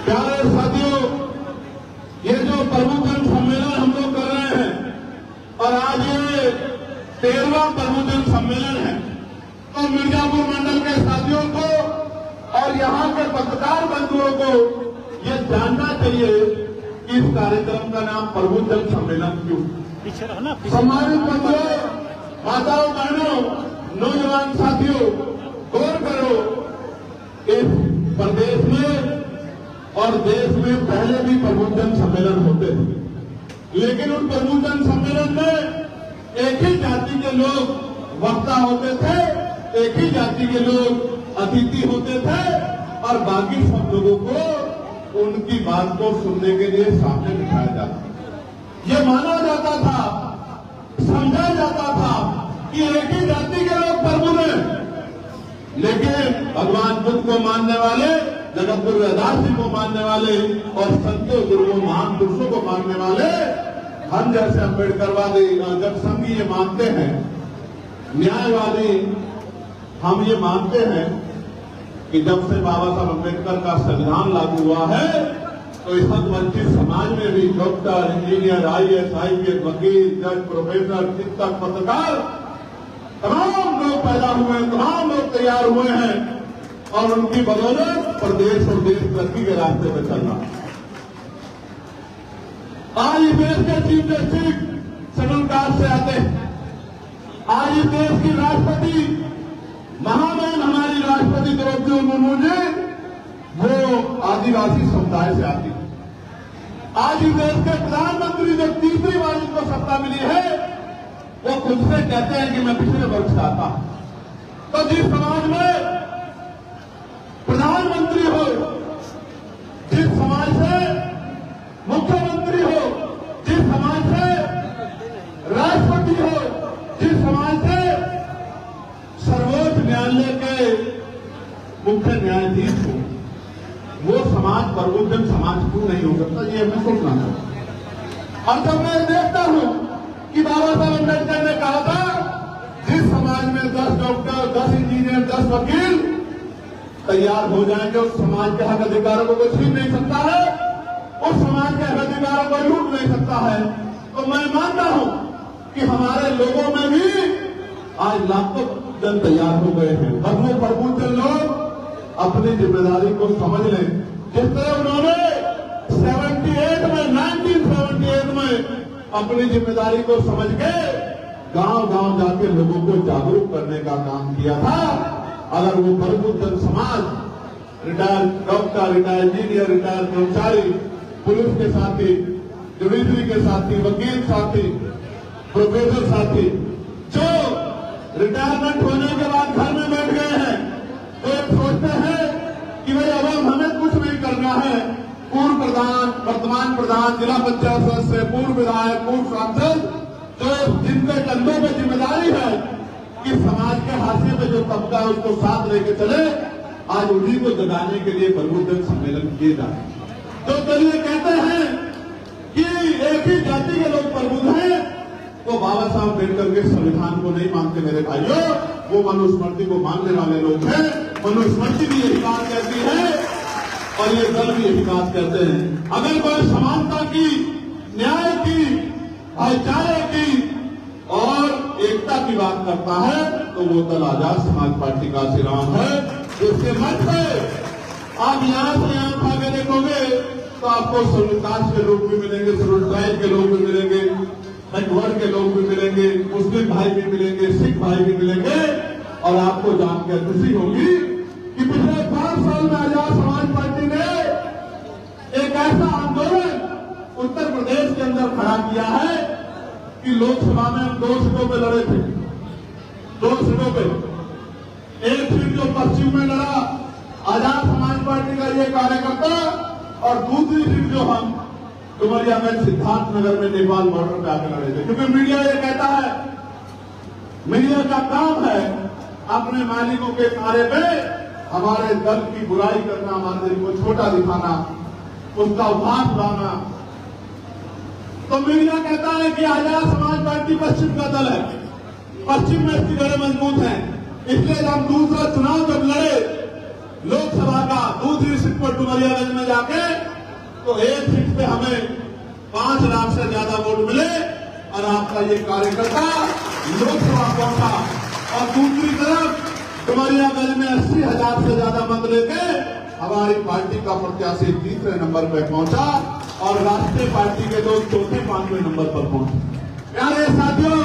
प्यारे साथियों, ये जो प्रबुद्धन सम्मेलन हम लोग कर रहे हैं और आज ये 13वां प्रबुद्धन सम्मेलन है, तो मिर्जापुर मंडल के साथियों को और यहाँ के पत्रकार बंधुओं को ये जानना चाहिए कि इस कार्यक्रम का नाम प्रबुद्धन सम्मेलन क्यों। सम्मानित बंधुओं, माताओं, बहनों, नौजवान साथियों, गौर करो, इस प्रदेश में और देश में पहले भी प्रबुद्धन सम्मेलन होते थे, लेकिन उन प्रबुद्धन सम्मेलन में एक ही जाति के लोग वक्ता होते थे, एक ही जाति के लोग अतिथि होते थे और बाकी सब लोगों को उनकी बात को सुनने के लिए सामने बिठाया जाता। ये माना जाता था, समझा जाता था कि एक ही जाति के लोग प्रबुद्ध हैं, लेकिन भगवान बुद्ध को मानने वाले, जगत गुरु रविदास जी को मानने वाले और संतों गुरुओं महान पुरुषों को मानने वाले हम जैसे अम्बेडकरवादी जब संघी ये मानते हैं, न्यायवादी हम ये मानते हैं कि जब से बाबा साहब अम्बेडकर का संविधान लागू हुआ है तो इस वंचित समाज में भी डॉक्टर, इंजीनियर, IAS, IPS, वकील, जज, प्रोफेसर, शिक्षक, पत्रकार तमाम लोग पैदा हुए हैं, तमाम लोग तैयार हुए हैं और उनकी बदौलत प्रदेश और देश तरक्की के रास्ते पर चल रहा है। आज इस देश के चीफ जस्टिस शेड्यूल कास्ट से आते हैं, आज इस देश की राष्ट्रपति महामहिम हमारी राष्ट्रपति द्रौपदी मुर्मू जी वो आदिवासी समुदाय से आती है। आज इस देश के प्रधानमंत्री जो तीसरी बार इनको सत्ता मिली है वो खुद से कहते हैं कि मैं पिछले वर्ष से आता हूं। तो जिस समाज में प्रधानमंत्री हो, जिस समाज से मुख्यमंत्री हो, जिस समाज से राष्ट्रपति हो, जिस समाज से सर्वोच्च न्यायालय के मुख्य न्यायाधीश हो, वो समाज प्रबुद्धन समाज क्यों नहीं हो सकता, ये हमें सोचना है। और जब मैं देखता हूं कि बाबा साहब अम्बेडकर ने कहा था जिस समाज में 10 डॉक्टर, 10 इंजीनियर, 10 वकील तैयार हो जाएंगे, उस समाज के हक अधिकारों को कोई छीन नहीं सकता है, उस समाज के हक अधिकारों को लूट नहीं सकता है। तो मैं मानता हूं कि हमारे लोगों में भी आज लाखों जन तैयार हो गए हैं। बदलो प्रबुद्ध लोग अपनी जिम्मेदारी को समझ लें, जिस तरह उन्होंने 1978 में अपनी जिम्मेदारी को समझ के गांव-गांव जाके लोगों को जागरूक करने का काम किया था। अगर वो प्रबुद्धन समाज, retired doctor, retired engineer, retired कर्मचारी, पुलिस के साथी, जुडिशरी के साथी, वकील साथी, प्रोफेसर साथी, जो रिटायरमेंट होने के बाद घर में बैठ गए हैं, तो एक सोचते हैं कि भाई अब हमें कुछ नहीं करना है। पूर्व प्रधान, वर्तमान प्रधान, जिला पंचायत सदस्य, पूर्व विधायक, पूर्व सांसद, जो जिनके कंधों पर जिम्मेदारी है कि समाज के हाशिए पे जो तबका है उसको साथ लेके चले, आज उन्हीं को जगाने के लिए प्रबुद्धन सम्मेलन किए जाए। तो चलिए कहते हैं कि एक ही जाति के लोग प्रबुद्ध हैं, तो बाबा साहब अम्बेडकर के संविधान को नहीं मानते मेरे भाइयों, वो मनुस्मृति को मानने वाले लोग हैं। मनुस्मृति भी यही बात कहती है और ये दल भी यही बात कहते हैं। अगर कोई समानता की, न्याय की, भाईचारे की और एकता की बात करता है तो वो दल आजाद समाज पार्टी का श्रीराम है। इसके मंच पे आप यहां से यहां आगे देखोगे तो आपको शेड्यूल कास्ट के लोग भी मिलेंगे, शेड्यूल ट्राइब के लोग भी मिलेंगे, बैकवर्ड के लोग भी मिलेंगे, मुस्लिम भाई भी मिलेंगे, सिख भाई भी मिलेंगे। और आपको जानकर खुशी होगी कि पिछले 5 साल में आजाद समाज पार्टी ने एक ऐसा आंदोलन उत्तर प्रदेश के अंदर खड़ा किया है कि लोकसभा में हम 2 सीटों पे लड़े थे, 2 सीटों पे। एक सीट जो पश्चिम में लड़ा आजाद समाज पार्टी का ये कार्यकर्ता और दूसरी सीट जो हम डुमरिया में सिद्धार्थनगर में नेपाल बॉर्डर पे आकर लड़े थे। क्योंकि मीडिया ये कहता है, मीडिया का काम है अपने मालिकों के नारे पे हमारे दल की बुराई करना, हमारे दल को छोटा दिखाना, उसका उपहास उड़ाना। तो मीडिया कहता है कि आजाद समाज पार्टी पश्चिम का दल है, पश्चिम में इसकी जड़ें मजबूत हैं, इसलिए हम दूसरा चुनाव जब लड़े लोकसभा का दूसरी सीट पर डुमरिया डुमरियागंज में जाके तो एक सीट पे हमें 5 लाख से ज्यादा वोट मिले और आपका ये कार्यकर्ता लोकसभा पहुंचा। और दूसरी तरफ डुमरियागंज में 80,000 से ज्यादा मत लेके हमारी पार्टी का प्रत्याशी तीसरे नंबर पर पहुंचा और राष्ट्रीय पार्टी के लोग चौथे 5वें नंबर पर पहुंचे। प्यारे साथियों,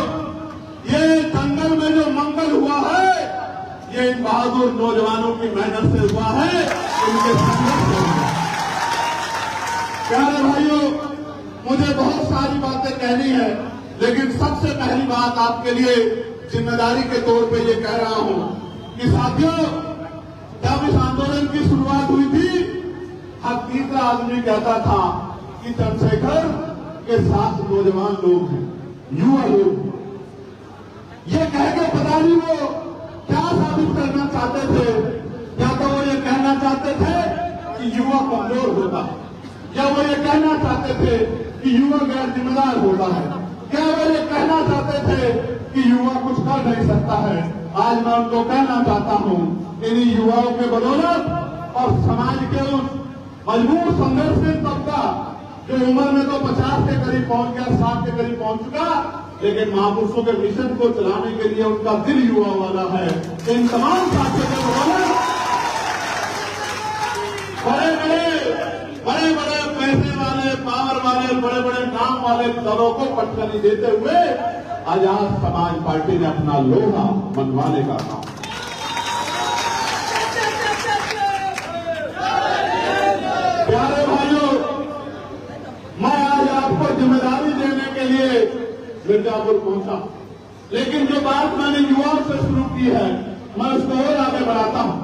ये जंगल में जो मंगल हुआ है ये इन बहादुर नौजवानों की मेहनत से हुआ है, इनके संघर्ष से हुआ। प्यारे भाइयों, मुझे बहुत सारी बातें कहनी है, लेकिन सबसे पहली बात आपके लिए जिम्मेदारी के तौर पे ये कह रहा हूं कि साथियों, जब इस आंदोलन की शुरुआत हुई थी, हर तीसरा आदमी कहता था कि चंद्रशेखर के साथ नौजवान लोग हैं, युवा लोग हैं। ये कह के पता नहीं वो क्या साबित करना चाहते थे। या तो वो ये कहना चाहते थे कि युवा कमजोर होता है, या वो ये कहना चाहते थे कि युवा गैर जिम्मेदार होता है, क्या वो ये कहना चाहते थे कि युवा कुछ कर नहीं सकता है। आज मैं उनको कहना चाहता हूं, इन्हीं युवाओं के बदौलत और समाज के उस मजबूर संघर्षशील तबका जो उम्र में तो 50 के करीब पहुंच गया, 60 के करीब पहुंच चुका, लेकिन महापुरुषों के मिशन को चलाने के लिए उनका दिल युवा वाला है। इन तमाम साथियों के बदौलत बड़े बड़े पैसे वाले, पावर वाले, बड़े बड़े काम वाले दलों को पटखनी देते हुए आजाद समाज पार्टी ने अपना लोहा मनवाने का काम। प्यारे भाइयों, मैं आज आपको जिम्मेदारी देने के लिए मिर्जापुर पहुंचा, लेकिन जो बात मैंने युवाओं से शुरू की है, मैं उसको और आगे बढ़ाता हूं।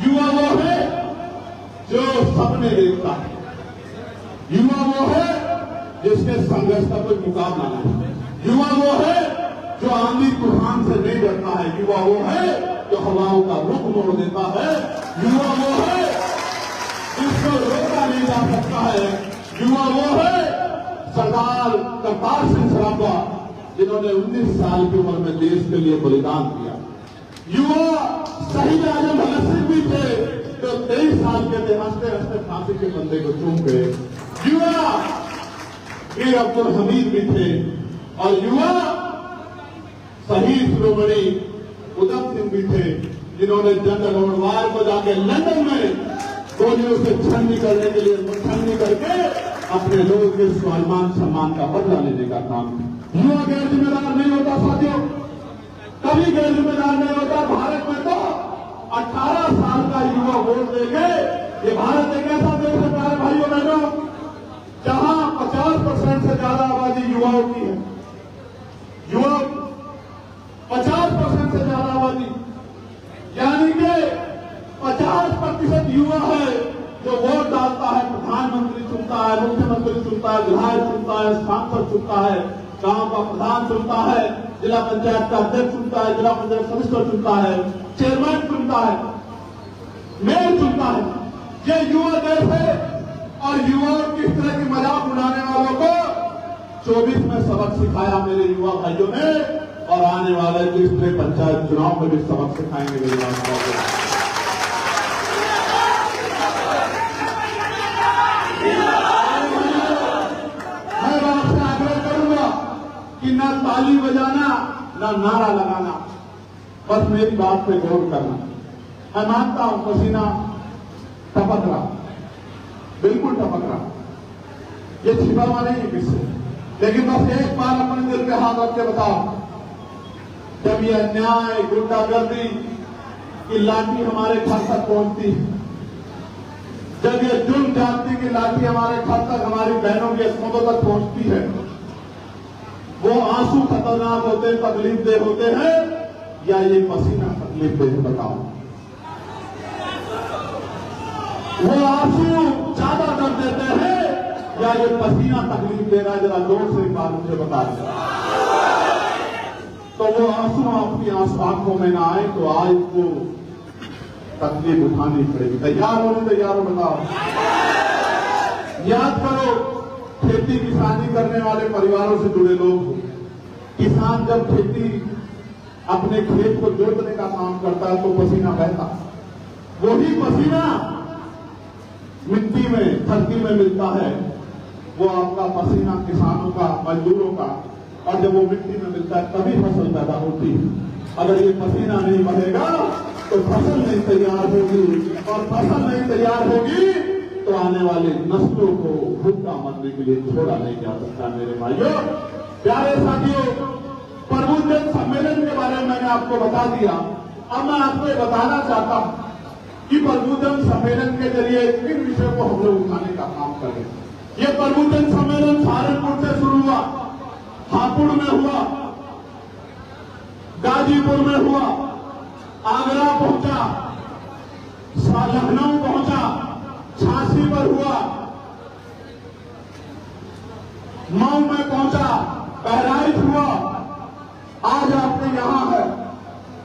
युवा वो है जो सपने देखता है, युवा वो है जिसके संघर्ष का कोई मुकाबला नहीं है, युवा वो है जो आंधी तूफान से नहीं डरता है, युवा वो है जो हवाओं का रुख मोड़ देता है, युवा वो है जिसको रोका नहीं जा सकता है, युवा वो है सरदार करतार सिंह सराफा जिन्होंने 19 साल की उम्र में देश के लिए बलिदान दिया। युवा शहीद आजम भगत सिंह भी थे जो 23 साल के थे, हंसते हंसते फांसी के बंदे को चूम गए। युवा वीर अब्दुल हमीद भी थे और युवा शहीद शिरोमणि उधम सिंह भी थे जिन्होंने जनरल लोहरवार को जाके लंदन में गोलियों से छन्नी करने के लिए छन्नी करके अपने लोगों के स्वाभिमान सम्मान का बदला लेने का काम। युवा गैर जिम्मेदार नहीं होता साथियों, कभी गैर जिम्मेदार नहीं होता। भारत में तो 18 साल का युवा वोट देके, ये भारत एक ऐसा देश है प्यारे भाइयों बहनों जहां 50% से ज्यादा आबादी युवाओं की है। युवा 50% से ज्यादा आबादी, यानी कि 50% युवा है जो वोट डालता है, प्रधानमंत्री चुनता है, मुख्यमंत्री चुनता है, विधायक चुनता है, सांसद चुनता है, गांव का प्रधान चुनता है, जिला पंचायत का अध्यक्ष चुनता है, जिला पंचायत सदस्य चुनता है, चेयरमैन चुनता है, मेयर चुनता है। ये युवा देश है और युवाओं की इस तरह की मजाक उड़ाने वालों को 24 में सबक सिखाया मेरे युवा भाइयों ने, और आने वाले तीसरे पंचायत चुनाव में भी सबक सिखाएंगे मेरे युवा। कि ना ताली बजाना ना नारा लगाना, बस मेरी बात पे गौर करना। मैं मानता हूं पसीना टपक रहा, बिल्कुल टपक रहा, ये छिपा हुआ नहीं है किससे, लेकिन बस एक बार अपने दिल पे हाथ रख के बताओ, जब ये अन्याय गुंडागर्दी की लाठी हमारे घर तक पहुंचती है, जब ये जुल्म जाति की लाठी हमारे घर तक, हमारी बहनों के स्मोदों तक पहुंचती है, वो आंसू खतरनाक होते, तकलीफ दे होते हैं, या ये पसीना तकलीफ दे, बताओ। वो आंसू ज्यादा दर्द देते हैं या ये पसीना तकलीफ दे रहा है, जरा जोर से एक बात मुझे बता दें। तो वो आंसू आपकी आंखों में ना आए तो आज को तकलीफ उठानी पड़ेगी। तैयार हो, तैयार हो, बताओ। याद करो, खेती किसानी करने वाले परिवारों से जुड़े लोग, किसान जब खेती अपने खेत को जोतने का काम करता है तो पसीना बहता, वही पसीना मिट्टी में, धरती में मिलता है, वो आपका पसीना किसानों का, मजदूरों का, और जब वो मिट्टी में मिलता है तभी फसल पैदा होती है। अगर ये पसीना नहीं बहेगा तो फसल नहीं तैयार होगी, और फसल नहीं तैयार होगी तो आने वाली नस्लों को भूखा मरने के लिए छोड़ा नहीं जा सकता। मेरे भाइयों, प्यारे साथियों, प्रबुद्धजन सम्मेलन के बारे में मैंने आपको बता दिया। अब मैं आपको बताना चाहता हूं कि प्रबुद्धजन सम्मेलन के जरिए किन विषयों को हम लोग उठाने का काम करें। ये प्रबुद्धजन सम्मेलन सहारनपुर से शुरू हुआ, हापुड़ में हुआ, गाजीपुर में हुआ, आगरा पहुंचा, लखनऊ पहुंचा, झांसी पर हुआ, मऊ में पहुंचा, बहराइच हुआ, आज आपके यहां है।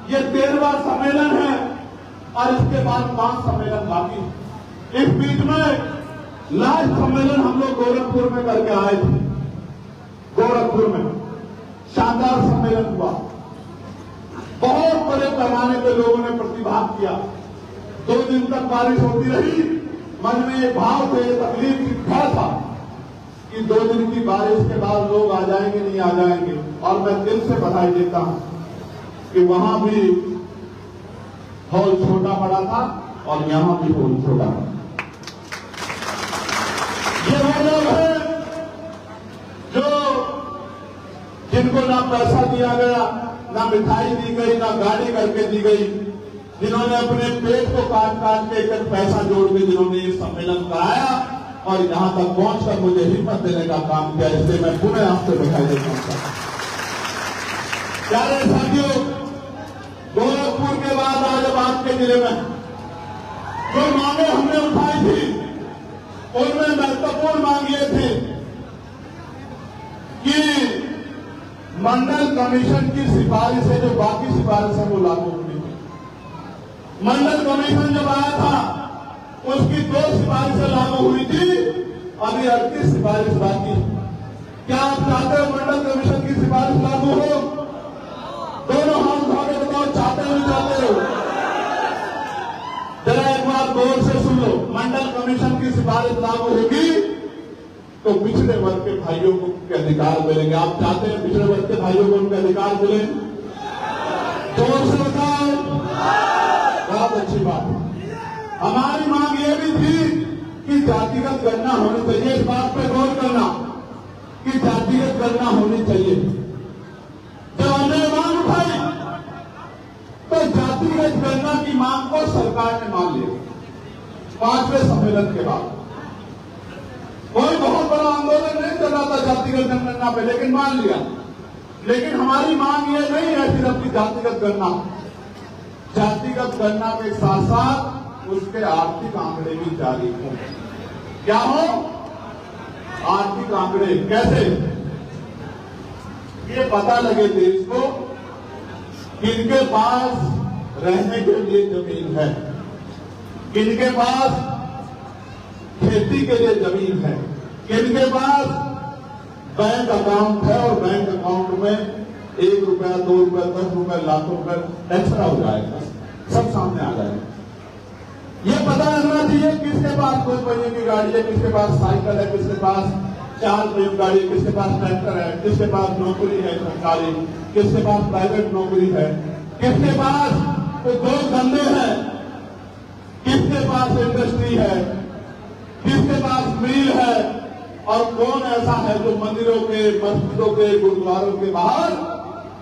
ये 13वां सम्मेलन है और इसके बाद 5 सम्मेलन बाकी है। इस बीच में लास्ट सम्मेलन हम लोग गोरखपुर में करके आए थे। गोरखपुर में शानदार सम्मेलन हुआ, बहुत बड़े पैमाने पे लोगों ने प्रतिभाग किया। 2 दिन तक बारिश होती रही, मन में एक भाव थे, तकलीफ की भय था कि 2 दिन की बारिश के बाद लोग आ जाएंगे नहीं आ जाएंगे। और मैं दिल से बधाई देता हूं कि वहां भी हॉल छोटा पड़ा था और यहां भी हॉल छोटा पड़ा। ये वो लोग हैं जो जिनको ना पैसा दिया गया, ना मिठाई दी गई, ना गाड़ी करके दी गई, जिन्होंने अपने पेट को काट काट के एक पैसा जोड़ के जिन्होंने ये सम्मेलन कराया और यहां तक पहुंचकर मुझे हिम्मत देने का काम किया, इसलिए मैं पुनः आपसे बधाई देता हूं। प्यारे साथियों, गोरखपुर के बाद आज अब आपके जिले में जो मांगे हमने उठाई थी, उनमें महत्वपूर्ण मांग ये थी कि मंडल कमीशन की सिफारिश है, जो बाकी सिफारिश है वो लागू होनी थी। मंडल कमीशन जब आया था उसकी 2 सिफारिशें लागू हुई थी, अभी 38 सिफारिश बाकी। क्या आप चाहते हो मंडल कमीशन की सिफारिश लागू हो? दोनों हाथ उठा के बताओ, चाहते हो नहीं चाहते हो? जरा एक बार गौर से सुन लो। मंडल कमीशन की सिफारिश लागू होगी तो पिछड़े वर्ग के भाइयों को के अधिकार मिलेंगे। आप चाहते हैं पिछड़े वर्ग के भाइयों को उनके अधिकार मिले? जोर से बताओ। बहुत अच्छी बात है। हमारी मांग ये भी थी कि जातिगत गणना होनी चाहिए। इस बात पर गौर करना कि जातिगत गणना होनी चाहिए। जब हमने मांग उठाई तो जातिगत गणना की मांग को सरकार ने मान लिया 5वें सम्मेलन के बाद। कोई बहुत बड़ा आंदोलन नहीं चल रहा था जातिगत गणना पे, लेकिन मान लिया। लेकिन हमारी मांग ये नहीं है सिर्फ की जातिगत गणना, जातिगत गणना के साथ साथ उसके आर्थिक आंकड़े भी जारी हो। क्या हो? आर्थिक आंकड़े कैसे? ये पता लगे देश को किनके पास रहने के लिए जमीन है, किनके पास खेती के लिए जमीन है, किनके पास बैंक अकाउंट है और बैंक अकाउंट में 1 रुपया, 2 रुपया, 10 रुपया, लाखों रुपया एक्स्ट्रा हो जाएगा, सब सामने आ जाएगा। ये पता लगना चाहिए किसके पास 2 पहिए की गाड़ी है, किसके पास साइकिल है, किसके पास 4 पहिए गाड़ी है, किसके पास ट्रैक्टर है, किसके पास नौकरी है सरकारी, किसके पास प्राइवेट नौकरी है, किसके पास तो 2 धंधे हैं, किसके पास इंडस्ट्री है, किसके पास मिल है, और कौन ऐसा है जो मंदिरों के, मस्जिदों के, गुरुद्वारों के बाहर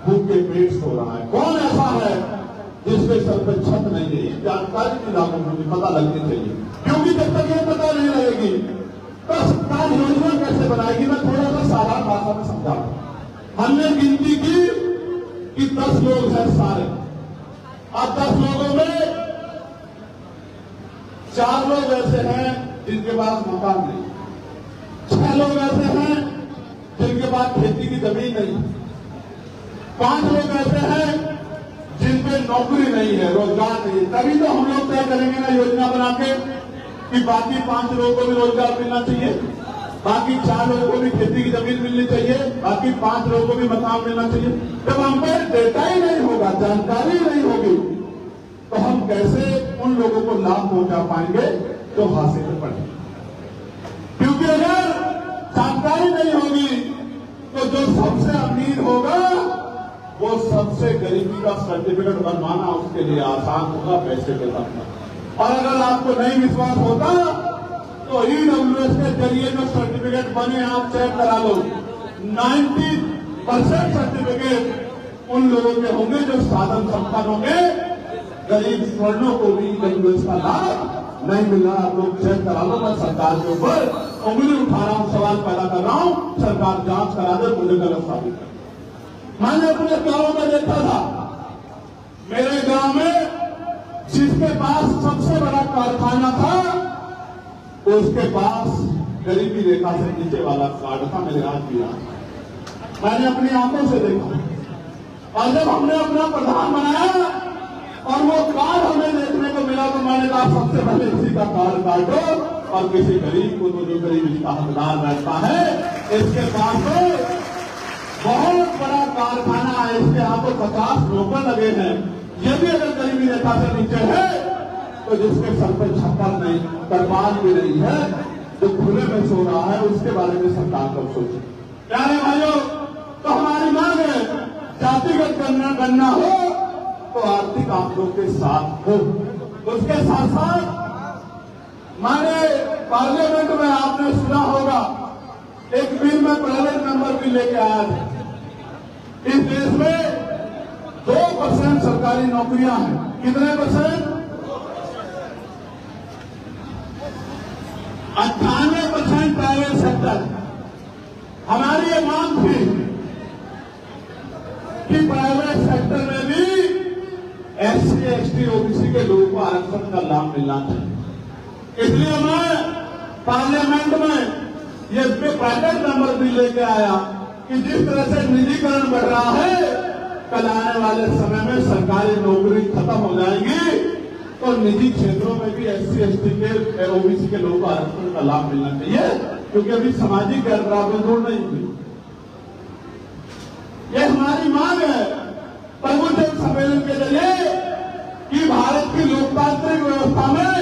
भूखे पेट सो रहा है? कौन ऐसा है जिसके सर पर छत नहीं है? जानकारी भी लागू होनी, पता लगनी चाहिए। क्योंकि जब तक ये पता नहीं लगेगी तो सरकार योजना कैसे बनाएगी? मैं थोड़ा सा साधारण भाषा में समझाऊं। हमने गिनती की कि 10 लोग हैं सारे, अब 10 लोगों में 4 लोग ऐसे हैं जिनके पास मकान नहीं, 6 लोग ऐसे हैं जिनके पास खेती की जमीन नहीं, 5 लोग ऐसे हैं जिनपे नौकरी नहीं है, रोजगार नहीं है। तभी तो हम लोग तय करेंगे ना योजना बना के कि बाकी 5 लोगों को भी रोजगार मिलना चाहिए, बाकी 4 लोगों को भी खेती की जमीन मिलनी चाहिए, बाकी 5 लोगों को भी मकान मिलना चाहिए। जब हम पे डेटा ही नहीं होगा, जानकारी नहीं होगी, तो हम कैसे उन लोगों को लाभ पहुंचा पाएंगे तो हासिल पड़े, क्योंकि अगर जानकारी नहीं होगी तो जो सबसे अमीर होगा वो सबसे गरीबी का सर्टिफिकेट बनवाना उसके लिए आसान होगा पैसे के साथ। और अगर आपको नहीं विश्वास होता तो ईडब्ल्यूएस के जरिए जो सर्टिफिकेट बने आप चेक करा लो, 90% सर्टिफिकेट उन लोगों के होंगे जो साधन संपन्न होंगे, गरीब स्वर्णों को भी ईडब्ल्यूएस का लाभ नहीं मिल रहा। आप लोग चेक करा लो, मैं सरकार के ऊपर उंगली उठा रहा हूं, सवाल पैदा कर रहा हूं, सरकार जांच करा दे, मुझे गलत साबित कर। मैंने अपने गांव में देखा था, मेरे गांव में जिसके पास सबसे बड़ा कारखाना था उसके पास गरीबी रेखा से नीचे वाला कार्ड था, मेरे हाथ भी रहा, मैंने अपनी आंखों से देखा। और जब हमने अपना प्रधान बनाया और वो कार्ड हमें देखने को मिला तो मैंने कहा सबसे पहले इसी का कार्ड काटो और किसी गरीब को, तो जो गरीब इसका हकदार बैठता है, इसके पास तो बहुत बड़ा कारखाना है, इसके यहाँ तो 50 नौकर लगे हैं, ये भी अगर गरीबी रेखा से नीचे है तो जिसके सर पर छप्पर नहीं, तरपाल भी नहीं है, जो खुले में सो रहा है, उसके बारे में सरकार कब सोचे। प्यारे भाइयों, तो हमारी मांग है जातिगत गणना हो तो आर्थिक आंकड़ों के साथ हो। उसके साथ साथ मैंने पार्लियामेंट में आपने सुना होगा एक बिल में प्राइवेट नंबर भी लेके आया था। इस देश में 2% सरकारी नौकरियां हैं। कितने %? 98% प्राइवेट सेक्टर। हमारी ये मांग थी कि प्राइवेट सेक्टर में भी SC, ST, OBC के लोगों को आरक्षण का लाभ मिलना चाहिए। इसलिए मैं पार्लियामेंट में ये प्राइवेट नंबर भी लेके आया कि जिस तरह से निजीकरण बढ़ रहा है, कल आने वाले समय में सरकारी नौकरी खत्म हो जाएगी तो निजी क्षेत्रों में भी SC, ST के, OBC के लोगों को आरक्षण का लाभ मिलना चाहिए, क्योंकि अभी सामाजिक गैरबराबरी दूर नहीं हुई। ये हमारी मांग है प्रबुद्ध सम्मेलन के जरिए कि भारत की लोकतांत्रिक व्यवस्था में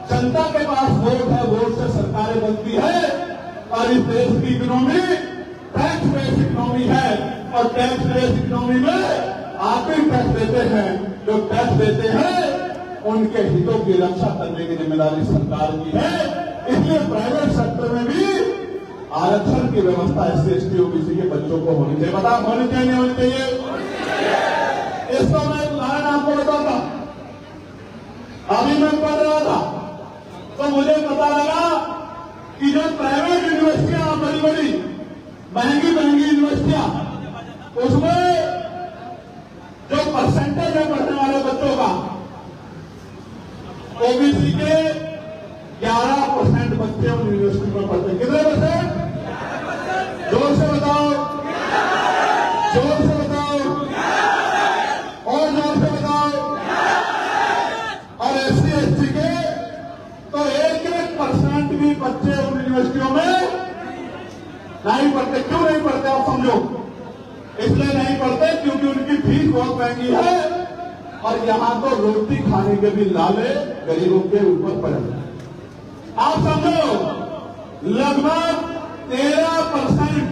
जनता के पास वोट है, वोट से सरकारें बनती है, और इस देश की इकोनॉमी टैक्स बेस्ड इकोनॉमी है, और टैक्स बेस्ड इकोनॉमी में आप ही टैक्स देते हैं, जो टैक्स देते हैं उनके हितों की रक्षा करने की जिम्मेदारी सरकार की है। इसलिए प्राइवेट सेक्टर में भी आरक्षण की व्यवस्था SC, ST, OBC के बच्चों को होनी चाहिए। बता होनी चाहिए, नहीं होनी चाहिए? इसका मैं उदाहरण आपको बताता। अभी मैं पढ़ रहा था तो मुझे पता लगा कि जो प्राइवेट यूनिवर्सिटियां बड़ी बड़ी महंगी यूनिवर्सिटियां, उसमें जो परसेंटेज है पढ़ने वाले बच्चों का, OBC के 11% बच्चे उन यूनिवर्सिटी में पढ़ते हैं। कितने %? जोर से बताओ, जोर से बताओ, और जोर से बताओ। और SC, ST के तो 1% भी बच्चे उन यूनिवर्सिटियों में नहीं पढ़ते। क्यों नहीं पढ़ते आप समझो? इसलिए नहीं पढ़ते क्योंकि उनकी फीस बहुत महंगी है, और यहां तो रोटी खाने के भी लाले गरीबों के ऊपर पड़े। आप समझो लगभग 13%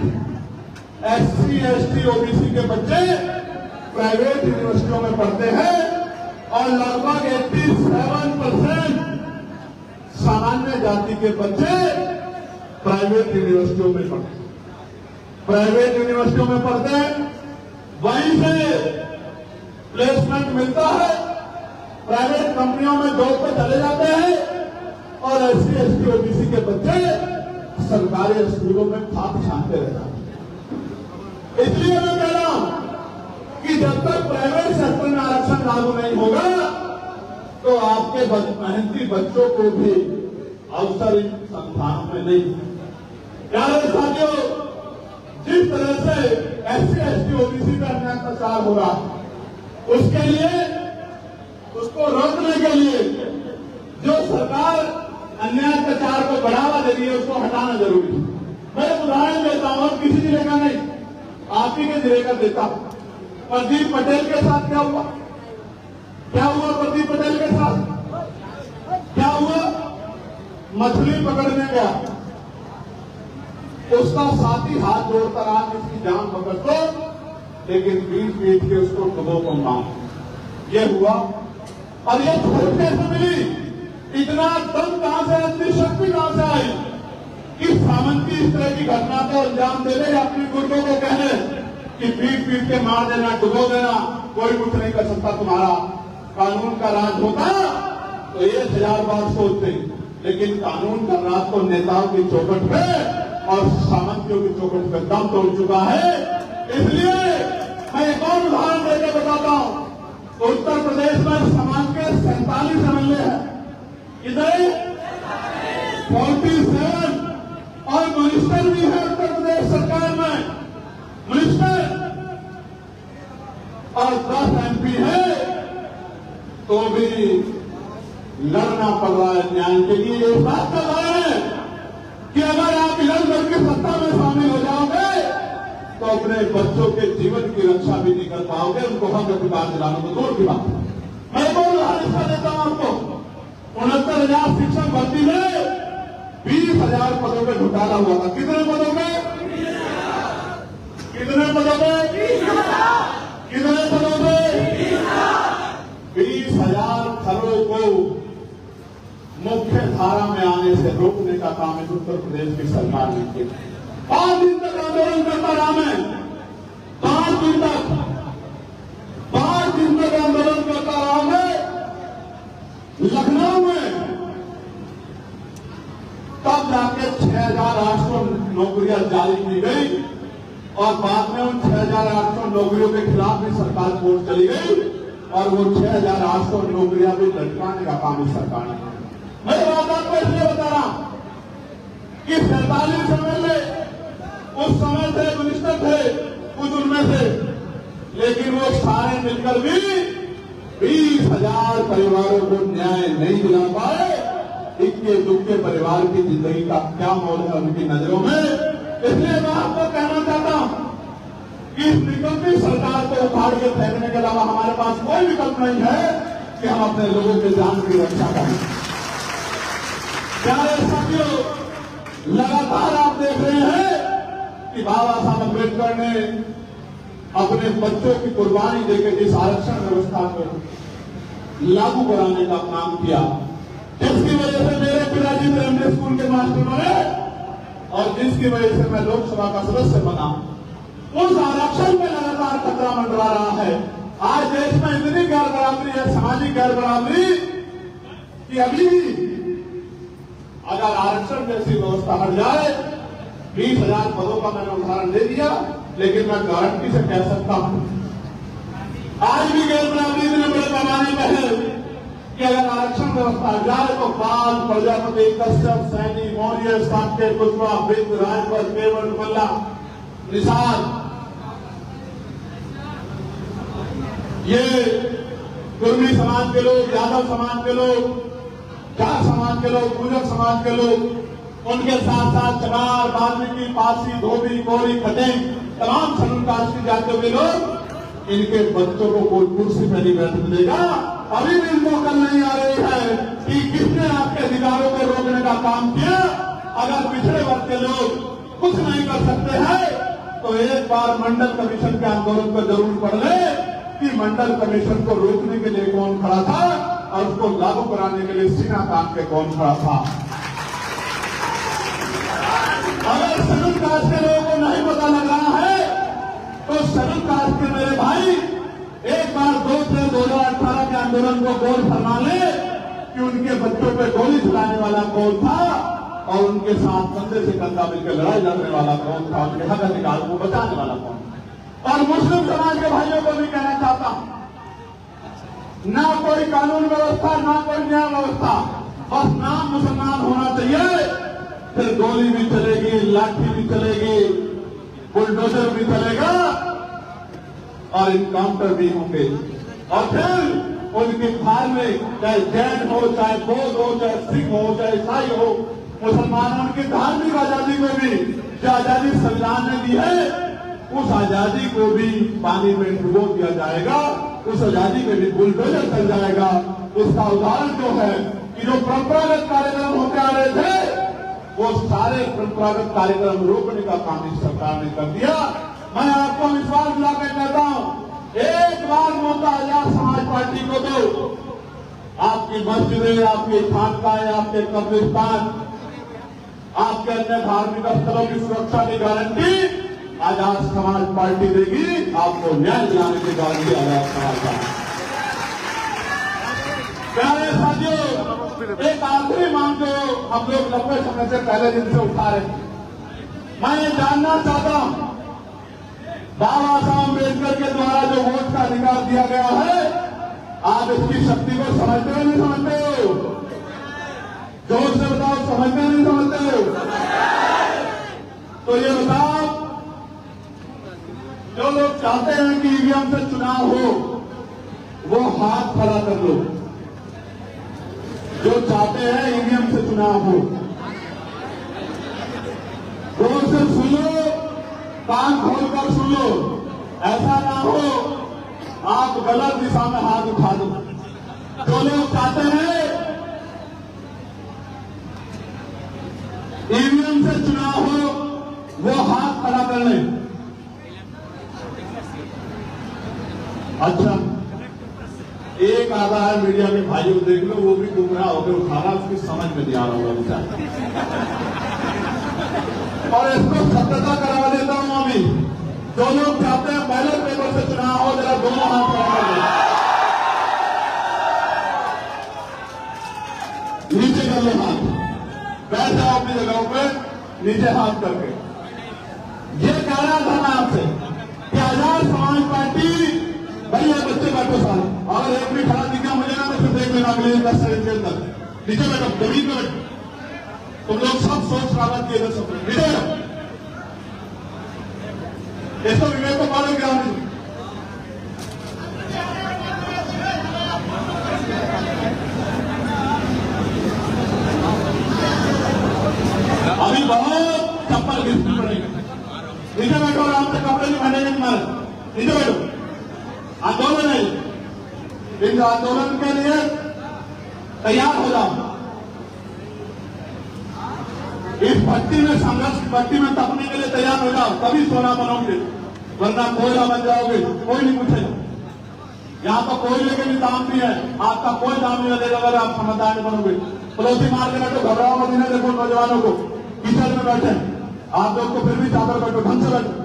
SC, ST, OBC के बच्चे प्राइवेट यूनिवर्सिटियों में पढ़ते हैं, और लगभग 87% सामान्य जाति के बच्चे प्राइवेट यूनिवर्सिटियों में पढ़ते हैं। प्राइवेट यूनिवर्सिटियों में पढ़ते हैं, वहीं से प्लेसमेंट मिलता है, प्राइवेट कंपनियों में जॉब पे चले जाते हैं, और SC, ST, OBC के बच्चे सरकारी स्कूलों में खाप छानते रहते हैं। इसलिए मैं कह रहा हूं कि जब तक प्राइवेट सेक्टर में आरक्षण लागू नहीं होगा तो आपके मेहनती बच्चों को भी अवसर इन संस्थानों में नहीं। प्यारे साथियों, जिस तरह से SC, ST, OBC का अन्याय प्रचार हो रहा है, उसके लिए, उसको रोकने के लिए जो सरकार अन्याय प्रचार को बढ़ावा दे रही है उसको हटाना जरूरी है। मैं उदाहरण देता हूं, किसी जिले का नहीं, आप ही के जिले का देता हूं। प्रदीप पटेल के साथ क्या हुआ? क्या हुआ प्रदीप पटेल के साथ? क्या हुआ? मछली पकड़ने गया, उसका साथी हाथ जोड़कर आज इसकी जान पकड़ दो, लेकिन पीट पीट के उसको डुबो को मार। ये हुआ। और ये झूठ कैसे मिली? इतना दम कहां से, इतनी शक्ति कहां से आई कि सामंत की इस तरह की घटना को अंजाम देने या अपने गुर्दों को कहने कि पीट पीट के मार देना, डुबो देना, कोई कुछ नहीं कर सकता तुम्हारा। कानून का राज होता तो 1000 बार सोचते, लेकिन कानून का राज तो नेताओं की चौखट पे और सामंतियों की चौखट पे दम तोड़ चुका है। इसलिए मैं एक और उदाहरण देकर बताता हूं। उत्तर प्रदेश में समाज के 47 एमएलए हैं, कितने? 47, और मिनिस्टर भी है उत्तर प्रदेश सरकार में, मिनिस्टर, और 10 एमपी है, तो भी लड़ना पड़ रहा है न्याय के लिए। ये बात कर रहे हैं कि अगर आप इधर करके सत्ता में शामिल हो जाओगे तो अपने बच्चों के जीवन की रक्षा भी नहीं कर पाओगे, उनको हक अधिकार दिलाने को दूर की बात है। मैं बोल रहा हिस्सा देता हूं आपको, 69,000 शिक्षक भर्ती में 20,000 पदों पर घोटाला हुआ था। कितने पदों में? कितने पदों में? कितने पदों में? 20,000 खरों को मुख्य धारा में आने से रोकने का काम इस उत्तर प्रदेश की सरकार ने किया। 5 दिन तक आंदोलन करता रहा मैं, 5 दिन तक आंदोलन करता रहा मैं लखनऊ में। तब जाके 6,800 नौकरियां जारी की गई और बाद में उन 6,800 नौकरियों के खिलाफ भी सरकार कोर्ट चली गई और वो 6,800 नौकरियां भी लटकाने का काम इस सरकार ने। मैं बात आपको इसलिए बता रहा हूं कि 47 एमएलए उस समय थे, मिनिस्टर थे कुछ उनमें से, लेकिन वो सारे मिलकर भी 20,000 परिवारों को न्याय नहीं दिला पाए। इक्के दुक्के परिवार की जिंदगी का क्या मोल है उनकी नजरों में। इसलिए मैं आपको कहना चाहता हूं कि इस निकलती सरकार को उखाड़ के फेंकने के अलावा हमारे पास कोई विकल्प नहीं है कि हम अपने लोगों के जान की रक्षा करें। प्यारे साथियों, लगातार आप देख रहे हैं कि बाबा साहब अम्बेडकर ने अपने बच्चों की कुर्बानी देकर जिस आरक्षण व्यवस्था को लागू कराने का काम किया, जिसकी वजह से मेरे पिताजी प्राइमरी स्कूल के मास्टर बने और जिसकी वजह से मैं लोकसभा का सदस्य बना, उस आरक्षण में लगातार खतरा मंडरा रहा है। आज देश में इतनी गैर बराबरी है, सामाजिक गैर बराबरी, कि अभी अगर आरक्षण जैसी व्यवस्था हट जाए, 20,000 पदों का मैंने उदाहरण दे दिया, लेकिन मैं गारंटी से कह सकता हूं आज भी गैर बराबरी इतने बड़े पैमाने पर है कि अगर आरक्षण व्यवस्था हट जाए तो पाल, प्रजापति, कश्यप, सैनी, मौर्य, साक्य, कुशवाहा, बिंद, राजभर, केवट, मल्ला, निषाद, ये कुर्मी समाज के लोग, यादव समाज के लोग, जाट समाज के लोग, पूजक समाज के लोग, उनके साथ साथ चमार, वाल्मीकि, पारसी, धोबी, कोरी, खटेंग, तमाम शेड्यूल कास्ट की जातियों के लोग, इनके बच्चों को कोई कुर्सी पर नहीं बैठने देगा। अभी भी इनको कल नहीं आ रही है कि किसने आपके अधिकारों को रोकने का काम किया। अगर पिछड़े वर्ग के लोग कुछ नहीं कर सकते हैं तो एक बार मंडल कमीशन के आंदोलन पर जरूर पढ़ ले कि मंडल कमीशन को रोकने के लिए कौन खड़ा था और उसको लागू कराने के लिए सीना तान के कौन खड़ा था। अगर शेड्यूल कास्ट के लोगों को नहीं पता लग रहा है तो शेड्यूल कास्ट के मेरे भाई एक बार 2 से 2018 के आंदोलन को गौर फरमा ले कि उनके बच्चों पे गोली चलाने वाला कौन था और उनके साथ कंधे से कंधा मिलकर लड़ाई लड़ने वाला कौन था, उनके हक अधिकारों को बचाने वाला कौन था। और मुस्लिम समाज के भाइयों को भी कहना चाहता हूं, ना कोई कानून व्यवस्था, ना कोई न्याय व्यवस्था, बस नाम मुसलमान होना चाहिए। फिर गोली भी चलेगी, लाठी भी चलेगी, बुलडोजर भी चलेगा और इनकाउंटर भी होंगे। और फिर उनकी थाल में चाहे जैन हो, चाहे बौद्ध हो, चाहे सिख हो, चाहे ईसाई हो, मुसलमानों की धार्मिक आजादी को भी जो आजादी संविधान ने दी है, उस आजादी को भी पानी में डुबो दिया जाएगा, उस आजादी में भी बुलडोजर चल जाएगा। उसका उदाहरण जो है कि जो परंपरागत कार्यक्रम होते आ रहे थे वो सारे परंपरागत कार्यक्रम रोकने का काम इस सरकार ने कर दिया। मैं आपको विश्वास दिलाकर कहता हूं, एक बार मौका आजाद समाज पार्टी को दो। आपकी मस्जिदें, आपके खानकाएं, आपके कब्रिस्तान, आपके अन्य धार्मिक स्थलों की सुरक्षा की गारंटी आजाद समाज पार्टी देगी। आपको न्याय दिलाने की गारंटी आजाद समाज पार्टी। प्यारे साथियों, एक आखिरी मांग जो हम लोग लंबे समय से पहले दिन से उठा रहे हैं, मैं ये जानना चाहता हूं, बाबा साहब अम्बेडकर के द्वारा जो वोट का अधिकार दिया गया है, आप इसकी शक्ति को समझते हो नहीं समझते हो? जोर से बताओ, समझते हो नहीं समझते हो? तो ये बताओ, जो लोग चाहते हैं कि ईवीएम से चुनाव हो वो हाथ खड़ा कर लो। जो चाहते हैं ईवीएम से चुनाव हो, जोर से सुन लो, कान खोलकर सुन लो। ऐसा ना हो आप गलत दिशा में हाथ उठा दो। जो लोग चाहते हैं ईवीएम से चुनाव हो वो हाथ खड़ा कर लें। अच्छा, एक आधा है मीडिया के भाइयों, देख लो, वो भी गुमराह होकर उठाना, उसकी समझ में नहीं आ रहा होगा बेचारा। और इसको सत्यता करवा देता हूं अभी। जो लोग चाहते हैं बैलेट पेपर से चुनाव हो, जरा दोनों हाथ खड़ा कर दें, नीचे कर लो हाथ, बैठ जाओ अपनी जगहों पर, नीचे हाथ करके। ये कह रहा था मैं आपसे कि आजाद समाज पार्टी, भैया बच्चे बैठो सारे, अगर एक भी खड़ा दिखा मुझे ना, मैं फिर देख लेना अगले 10 सेकंड के अंदर। नीचे बैठो, जमीन में बैठो, तुम लोग सब सोच रावत किए सब नीचे बैठो। इसको विवेक को मालूम क्या नहीं। अभी बहुत चप्पल घिसनी पड़ेगी। नीचे बैठो, आराम से, कपड़े नहीं पहनेंगे तुम्हारे, नीचे बैठो। आंदोलन है, इस आंदोलन के लिए तैयार हो जाओ। इस भट्टी में, संघर्ष भट्टी में तपने के लिए तैयार हो जाओ, तभी सोना बनोगे, वरना कोयला बन जाओगे, कोई नहीं पूछेगा। यहाँ तो कोयले के भी दाम भी है, आपका कोई दाम नहीं लगेगा अगर आप समझदार बनोगे। पड़ोसी मार के बैठो, घबराओ मत, इन्हें देखो नौजवानों को किचन में बैठे, आप लोग को फिर भी चादर बैठो, ढंग से बैठो।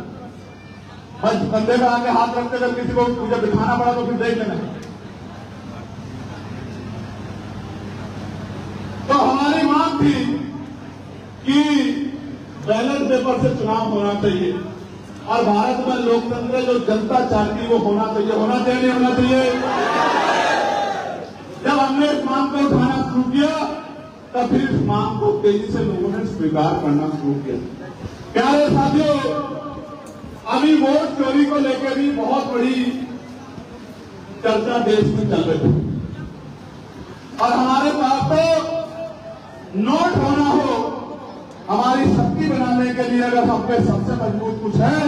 बस कंधे पे आके हाथ रखते अगर किसी को मुझे बिठाना पड़ा तो फिर देख लेना। तो हमारी मांग थी कि बैलेट पेपर से चुनाव होना चाहिए और भारत में लोकतंत्र जो जनता चाहती वो होना चाहिए। होना चाहिए नहीं होना चाहिए? जब हमने इस मांग को उठाना शुरू किया तब फिर इस मांग को तेजी से लोगों ने स्वीकार करना शुरू किया। प्यारे साथियों, अभी वोट चोरी को लेकर भी बहुत बड़ी चर्चा देश में चल रही है और हमारे पास तो नोट होना हो, हमारी शक्ति बनाने के लिए अगर हम पे सबसे मजबूत कुछ है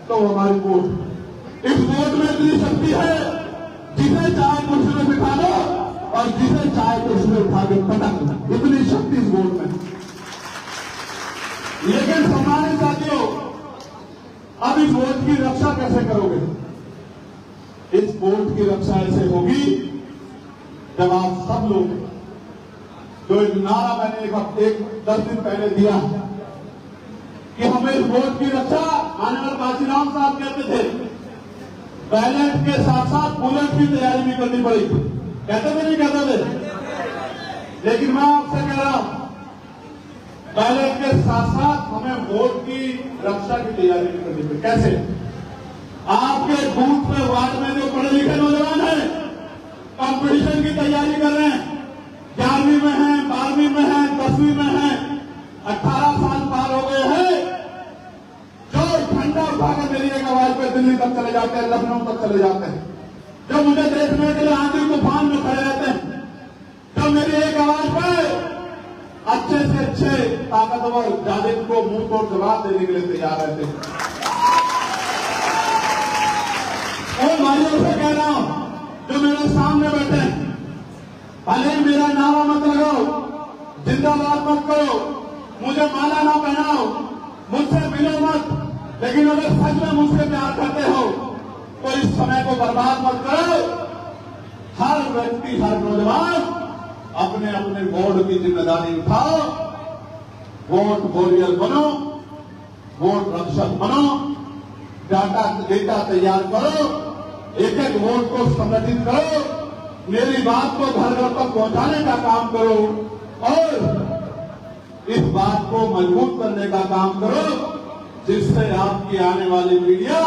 तो हमारी वोट। इस वोट में इतनी शक्ति है, जिसे चाहे कुर्सी में बिठा लो और जिसे चाहे कुर्सी में उठा के पटक लो, इतनी शक्ति इस वोट में। लेकिन सम्मानित साथियों, अब इस वोट की रक्षा कैसे करोगे? इस वोट की रक्षा ऐसे होगी जब आप सब लोग, जो एक नारा मैंने एक हफ्ते 10 दिन पहले दिया कि हमें इस वोट की रक्षा, माननीय काशीराम साहब कहते थे बैलेट के साथ साथ बुलेट की तैयारी भी करनी पड़ेगी। कहते थे नहीं कहते थे? लेकिन मैं आपसे कह रहा हूं, बैलेट के साथ साथ हमें वोट की रक्षा की तैयारी भी करनी पड़ेगी। कैसे? आपके बूथ में, वार्ड में जो पढ़े लिखे नौजवान हैं, कंपटीशन की तैयारी कर रहे हैं, 11वीं में है, 12वीं में है, 10वीं में है, 18 साल पार हो गए हैं, जो झंडा उठाकर मेरी एक आवाज पर दिल्ली तक चले जाते हैं, लखनऊ तक चले जाते हैं, जो मुझे देखने के लिए आंधी तूफान में खड़े रहते हैं, जो मेरी एक आवाज पर अच्छे से अच्छे ताकतवर जालिम को मुंह तोड़ जवाब देने के लिए तैयार रहते हैं। और भाइयों से कह रहा हूं जो मेरे सामने बैठे हैं, भले ही मेरा नारा मत लगाओ, जिंदाबाद मत करो, मुझे माला ना पहनाओ, मुझसे मिलो मत, लेकिन अगर सच में मुझसे प्यार करते हो तो इस समय को बर्बाद मत करो। हर व्यक्ति, हर नौजवान अपने अपने वोट की जिम्मेदारी उठाओ, वोट वॉरियर बनो, वोट रक्षक बनो, डेटा तैयार करो, एक एक वोट को संगठित करो, मेरी बात को घर घर तक पहुंचाने का काम करो और इस बात को मजबूत करने का काम करो, जिससे आपकी आने वाली पीढ़ियां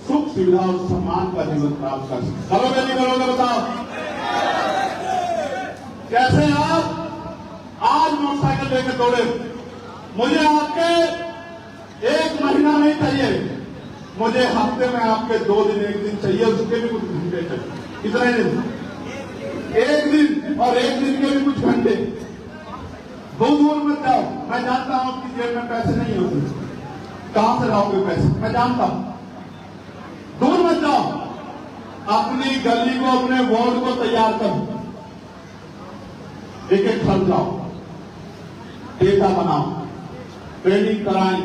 सुख सुविधा और सम्मान का जीवन प्राप्त कर सके। करोगे नहीं करोगे बताओ? कैसे आप आज मोटरसाइकिल लेकर दौड़े? मुझे आपके एक महीना नहीं चाहिए, मुझे हफ्ते में आपके 2 दिन, 1 दिन चाहिए, उसके भी कुछ घंटे चाहिए। कितने दिन? 1 दिन और 1 दिन के भी कुछ घंटे। दूर मत जाओ, मैं जानता हूं आपकी जेब में पैसे नहीं होते, कहां से लाओगे पैसे, मैं जानता हूं। दूर मत जाओ, अपनी गली को, अपने वार्ड को तैयार करो, एक एक घर जाओ, डेटा बनाओ, ट्रेनिंग कराएं,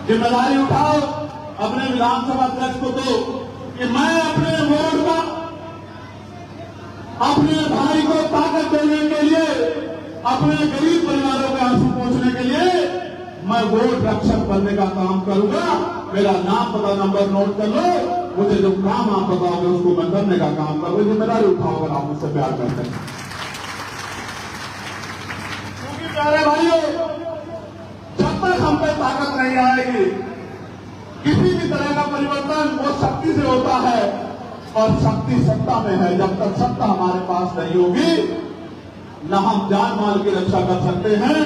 जिम्मेदारी उठाओ, अपने विधानसभा अध्यक्ष को दो कि मैं अपने वोट का, अपने भाई को ताकत देने के लिए, अपने गरीब परिवारों के आंसू पहुंचने के लिए मैं वोट रक्षक बनने का काम करूंगा। मेरा नाम पता नंबर नोट कर लो, मुझे जो काम आप बताओगे उसको मैं करने का काम करूंगा। जिम्मेदारी उठाओ अगर आप मुझसे प्यार करते हैं। क्योंकि प्यारे भाइयों, जब तक हम पे ताकत नहीं आएगी, किसी भी तरह का परिवर्तन वो शक्ति से होता है और शक्ति सत्ता में है। जब तक सत्ता हमारे पास नहीं होगी, न हम जान माल की रक्षा कर सकते हैं,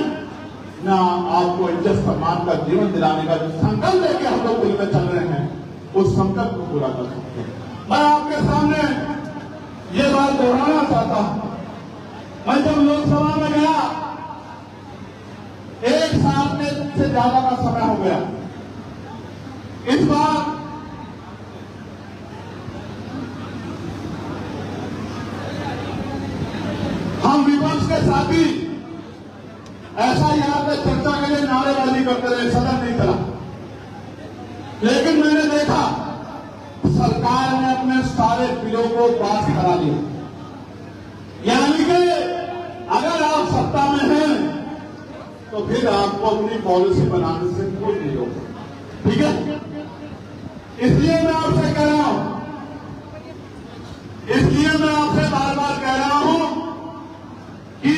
न आपको इज्जत सम्मान का जीवन दिलाने का जो संकल्प लेके हम लोग मिलकर चल रहे हैं, उस संकल्प को पूरा कर सकते हैं। मैं आपके सामने ये बात दोहराना चाहता हूं। मैं जब लोकसभा में गया, 1 साल से ज्यादा का समय हो गया। इस बार हम विपक्ष के साथी ऐसा यहाँ पे चर्चा के लिए नारेबाजी करते रहे, सदन नहीं चला। लेकिन मैंने देखा सरकार ने अपने सारे बिलों को पास करा लिया। यानी कि अगर आप सत्ता में हैं तो फिर आपको अपनी पॉलिसी बनाने से कोई नहीं रोक। ठीक है, इसलिए मैं आपसे कह रहा हूं, इसलिए मैं आपसे बार बार कह रहा हूं कि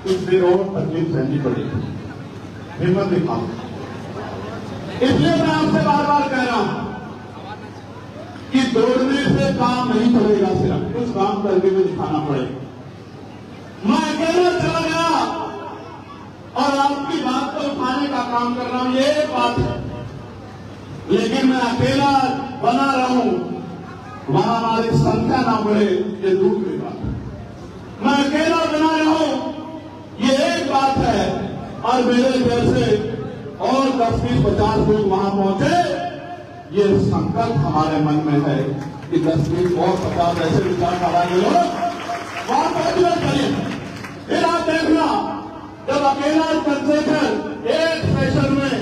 कुछ देर और तकलीफ सहनी पड़ेगी, हिम्मत दिखाओ। इसलिए मैं आपसे बार बार कह रहा हूं कि दौड़ने से काम नहीं चलेगा, सिर्फ कुछ काम करके भी दिखाना पड़ेगा। मैं अकेला चला गया और आपकी बात को उठाने का काम कर रहा हूं, ये एक बात है। लेकिन मैं अकेला बना रहूं, वहां हमारी संख्या ना बढ़े, ये दूसरी बात है। मैं अकेला बना रहूं, ये एक बात है, और मेरे जैसे और 10, 20, 50 लोग वहां पहुंचे, ये संकल्प हमारे मन में है कि 10, 20 और 50 ऐसे विचार वाले लोग वहां पहुंचना चाहिए। फिर आप देखना, जब अकेला चंद्रशेखर एक सेशन में,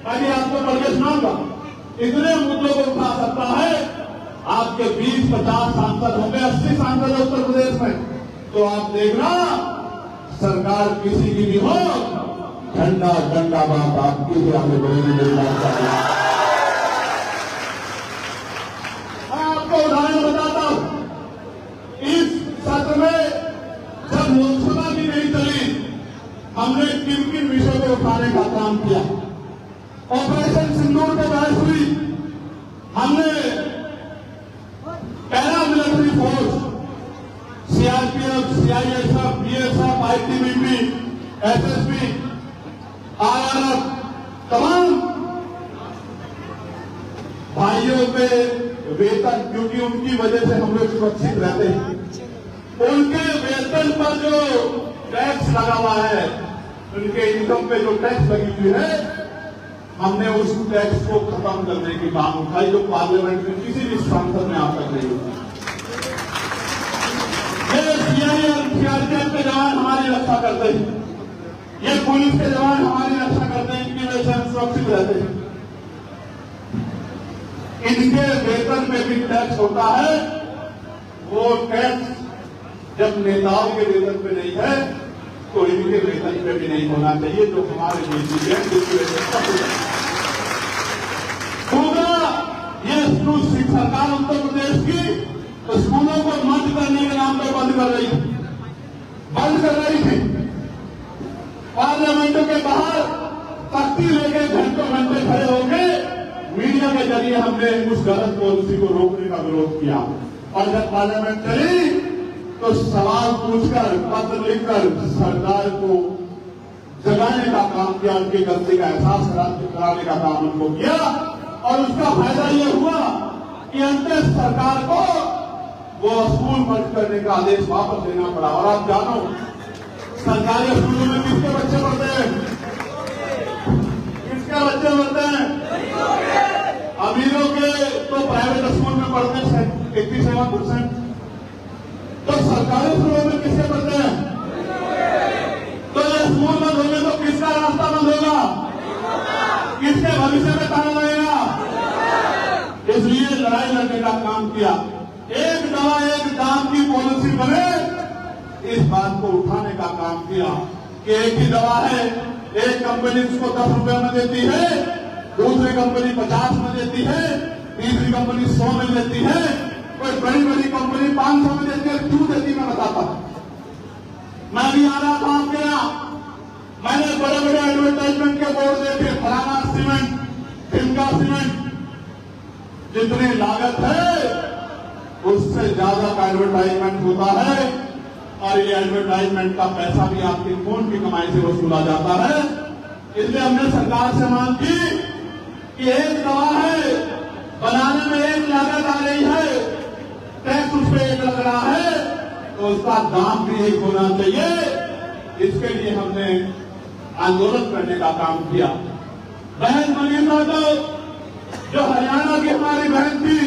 अभी आपको पढ़ के सुनाऊंगा, इतने मुद्दों को उठा सकता है, आपके 20-50 सांसद होंगे, 80 सांसद उत्तर प्रदेश में, तो आप देखना सरकार किसी की भी हो, झंडा डंडा बात आपकी भी आगे बढ़ेगी। मैं आपको उदाहरण बताता हूं, इस सत्र में जब लोकसभा भी नहीं चली, हमने किन किन विषयों को उठाने का काम किया। ऑपरेशन सिंदूर पे बहस हुई, हमने para military force, CRPF, CISF, BSF, ITBP, SSB, RRF, तमाम भाइयों पे वेतन, क्योंकि उनकी वजह से हम लोग सुरक्षित रहते हैं, उनके वेतन पर जो टैक्स लगा हुआ है, उनके इनकम पे जो टैक्स लगी हुई है, हमने उस टैक्स को खत्म करने की मांग उठाई, जो पार्लियामेंट में किसी भी सांसद ने आज तक नहीं उठाई। सीआईए और सीआरपीएफ के जवान हमारी रक्षा करते हैं, ये पुलिस के जवान हमारी रक्षा करते हैं, इनकी वजह से हम सुरक्षित रहते हैं। इनके वेतन में भी टैक्स होता है, वो टैक्स जब नेताओं के वेतन पे नहीं है तो इनके वेतन पे भी नहीं होना चाहिए, जो हमारे डीजी है जिसकी वजह से पूरा ये स्कूल सरकार उत्तर प्रदेश की स्कूलों को बंद करने के नाम पर बंद कर रही थी। पार्लियामेंटों के बाहर तख्ती लेके घंटों घंटे खड़े होकर मीडिया के जरिए हमने उस गलत पॉलिसी को रोकने का विरोध किया, और जब पार्लियामेंट चली तो सवाल पूछकर पत्र लिखकर सरकार को जगाने का काम किया, उनकी गलती का एहसास कराने का काम उनको किया, और उसका फायदा यह हुआ कि अंत सरकार को वो स्कूल बंद करने का आदेश वापस लेना पड़ा। और आप जानो सरकारी स्कूलों में किसके बच्चे पढ़ते हैं? किसके बच्चे पढ़ते हैं? अमीरों के तो प्राइवेट स्कूल में पढ़ते हैं 87%, तो सरकारी स्कूलों में किसके पढ़ते हैं? तो ये स्कूल बंद होंगे तो किसका रास्ता बंद होगा? किसके भविष्य में ताला लगेगा? इसलिए लड़ाई लड़ने का काम किया। एक दवा एक दाम की पॉलिसी बने, इस बात को उठाने का काम किया कि एक ही दवा है, एक कंपनी उसको 10 रुपए में देती है, दूसरी कंपनी 50 में देती है, तीसरी कंपनी 100 में देती है, कोई बड़ी बड़ी कंपनी 500 में देती है। क्यों देती मैं बताता हूं। मैं भी आ रहा था आपके यहां, मैंने बड़े बड़े एडवर्टाइजमेंट के बोर्ड देखे, फलाना सीमेंट, टिमका सीमेंट, जितनी लागत है उससे ज्यादा का एडवर्टाइजमेंट होता है, और ये एडवर्टाइजमेंट का पैसा भी आपकी खून की कमाई से वसूला जाता है। इसलिए हमने सरकार से मांग की कि एक दवा है, बनाने में एक लागत आ रही है, टैक्स उस पर एक लग रहा है, तो उसका दाम भी एक होना चाहिए। इसके लिए हमने आंदोलन करने का काम किया। बहन मनीषा जो हरियाणा की हमारी बहन थी,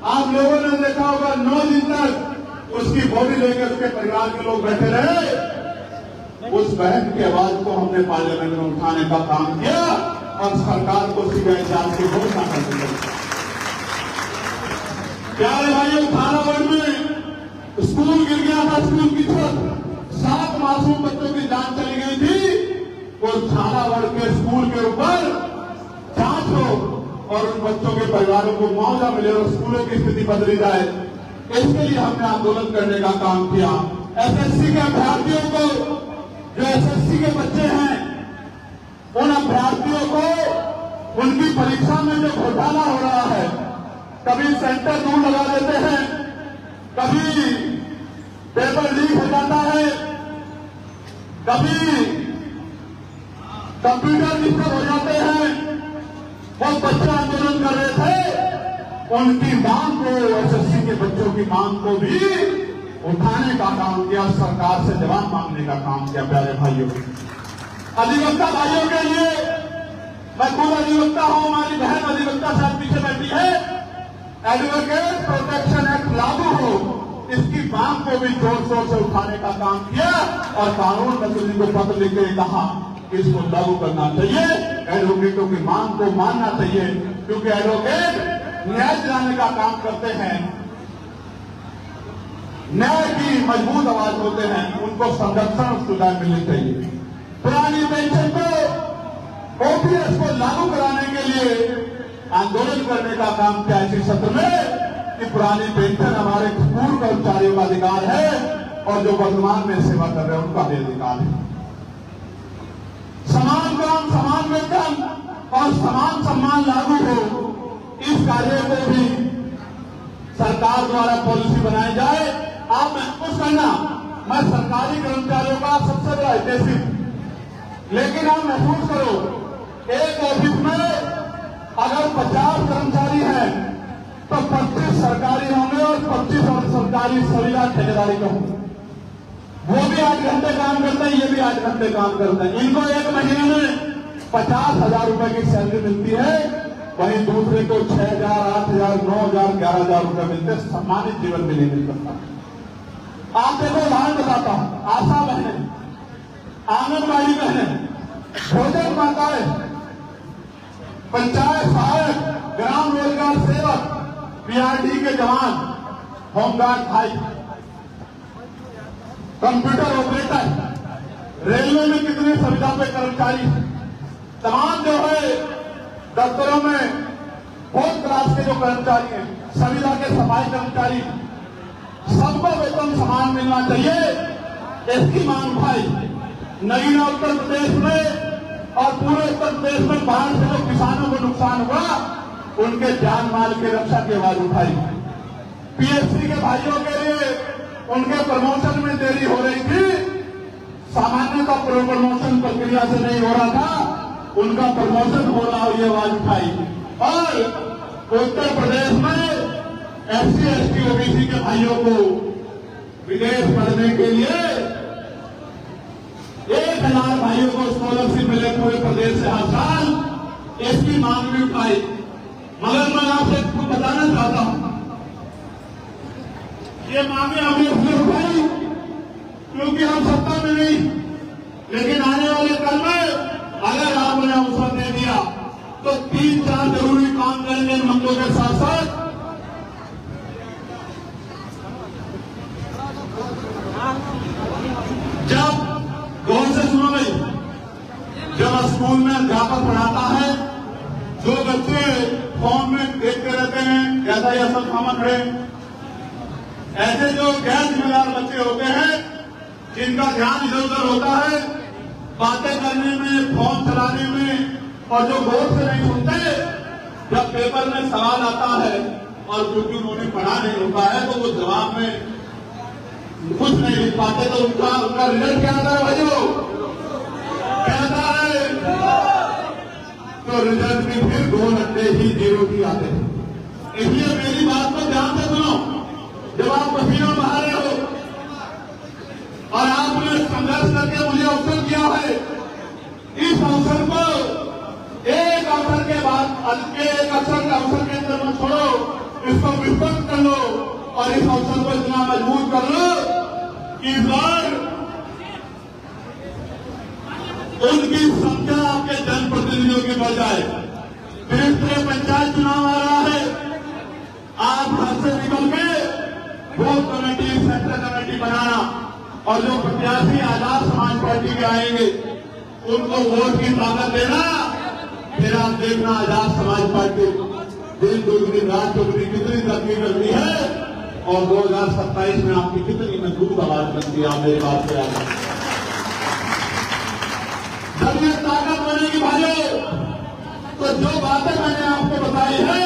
आप लोगों ने देखा होगा 9 दिन तक उसकी बॉडी लेकर उसके परिवार के लोग बैठे रहे। उस बहन की आवाज को हमने पार्लियामेंट में उठाने का काम किया और सरकार को सीबीआई जांच की घोषणा कर दी। प्यारे भाइयों, थानागढ़ में स्कूल गिर गया था, स्कूल की छत, 7 मासूम बच्चों की जान चली गई थी। वो थानागढ़ के स्कूल के ऊपर जांच हो और उन बच्चों के परिवारों को मुआवजा मिले और स्कूलों की स्थिति बदली जाए, इसके लिए हमने आंदोलन करने का काम किया। एसएससी के अभ्यर्थियों को, जो एसएससी के बच्चे हैं, उन अभ्यर्थियों को उनकी परीक्षा में जो घोटाला हो रहा है, कभी सेंटर दूर लगा देते हैं, कभी पेपर लीक हो जाता है, कभी कंप्यूटर डिस्टर्ब हो जाते हैं। वो बच्चे आंदोलन कर रहे थे, उनकी मांग को, एसएससी के बच्चों की मांग को भी उठाने का काम किया, सरकार से जवाब मांगने का काम किया। प्यारे भाइयों, अधिवक्ता भाइयों के लिए मैं खुद अधिवक्ता हूं, हमारी बहन अधिवक्ता साहब पीछे बैठी है, एडवोकेट प्रोटेक्शन एक्ट लागू हो, इसकी मांग को भी जोर शोर से उठाने का काम किया और कानून मंत्री जी को पत्र लिख के कहा कि इसको लागू करना चाहिए, एडवोकेटों की मांग को मानना चाहिए, क्योंकि एडवोकेट न्याय दिलाने का काम करते हैं, न्याय की मजबूत आवाज होते हैं, उनको संरक्षण और सुविधाएं मिलनी चाहिए। पुरानी पेंशन को, ओपीएस को लागू कराने के लिए आंदोलन करने का काम किया इसी सत्र में कि पुरानी पेंशन हमारे पूर्व कर्मचारियों का अधिकार है और जो वर्तमान में सेवा कर रहे हैं उनका भी अधिकार है। समान काम, समान वेतन और समान सम्मान लागू हो, इस कार्य को भी सरकार द्वारा पॉलिसी बनाई जाए। आप महसूस करना, मैं सरकारी कर्मचारियों का सबसे बड़ा हितैषी, लेकिन आप महसूस करो, एक ऑफिस में अगर 50 कर्मचारी हैं तो 25 सरकारी होंगे और 25 और सरकारी सविला ठेकेदारी का होंगे। वो भी 8 घंटे काम करते हैं, ये भी 8 घंटे काम करते हैं। इनको एक महीने में 50,000 रुपए की सैलरी मिलती है, वहीं दूसरे को 6,000, 8,000, 9,000, 11,000 रुपए मिलते, सम्मानित जीवन भी नहीं मिल सकता। आप देखो, उदाहरण बताता हूं, आशा बहनें, आंगनबाड़ी बहनें, भोजन माताएं, पंचायत सहायक, ग्राम रोजगार सेवक, पीआरडी के जवान, होमगार्ड भाई, कंप्यूटर ऑपरेटर, रेलवे में कितने संविदा पे कर्मचारी, तमाम जो है दफ्तरों में फोर्थ क्लास के जो कर्मचारी हैं, संविदा के सफाई कर्मचारी, सबको वेतन समान मिलना चाहिए, इसकी मांग भाई नगीना उत्तर प्रदेश में और पूरे उत्तर प्रदेश में बाढ़ से जो किसानों को नुकसान हुआ, उनके जान माल की रक्षा की आवाज उठाई। पीएससी के भाइयों के लिए उनके प्रमोशन में देरी हो रही थी, सामान्य प्रमोशन प्रक्रिया से नहीं हो रहा था, उनका प्रमोशन हो रहा हो, ये आवाज उठाई। और उत्तर प्रदेश में एससी एसटी ओबीसी के भाइयों को विदेश पढ़ने के लिए 1000 भाइयों को स्कॉलरशिप मिले पूरे प्रदेश से हर साल, इसकी मांग भी उठाई। मगर मैं आपसे कुछ बताना चाहता हूं, ये मांगे हमने इसलिए उठाई क्योंकि हम सत्ता में नहीं, लेकिन आने वाले कल में अगर आपने अवसर दे दिया तो 3-4 जरूरी काम करेंगे मंगलों के साथ साथ। जब गौर से सुनो भाई, जब स्कूल में अध्यापक पढ़ाता है, जो बच्चे फॉर्म में देखते रहते हैं ऐसा ही असल खामा खड़े, ऐसे जो गैर जिम्मेदार बच्चे होते हैं जिनका ध्यान इधर उधर होता है, बातें करने में, फॉर्म चलाने में, और जो गौर से नहीं सुनते, जब पेपर में सवाल आता है और क्योंकि उन्होंने पढ़ा नहीं होता है तो वो जवाब में कुछ नहीं लिख पाते, तो उनका रिजल्ट क्या आता है भाइयों, क्या आता है, तो रिजल्ट में फिर 2 घंटे ही 0 ही आते हैं। इसलिए मेरी बात को ध्यान से सुनो, जब आप पसीना बहा रहे हो और आपने संघर्ष करके मुझे अवसर दिया है, इस अवसर को एक अवसर के बाद एक अवसर के अंदर मत छोड़ो, इसको विस्तृत कर लो और इस अवसर को इतना मजबूत कर लो कि इस बार उनकी संख्या आपके जनप्रतिनिधियों की बढ़ जाए। फिर पंचायत चुनाव आ रहा है, आप घर से निकल के बूथ कमेटी, सेक्टर कमेटी बनाना, और जो प्रत्याशी आजाद समाज पार्टी के आएंगे उनको वोट की ताकत देना। फिर आप देखना आजाद समाज पार्टी दिन दुगनी रात चौगनी कितनी तरक्की करती है और 2027 में आपकी कितनी मजबूत आवाज बनती है। आप मेरी बात से आगे जब ये ताकत बनेगी भाइयों, तो जो बातें मैंने आपको बताई है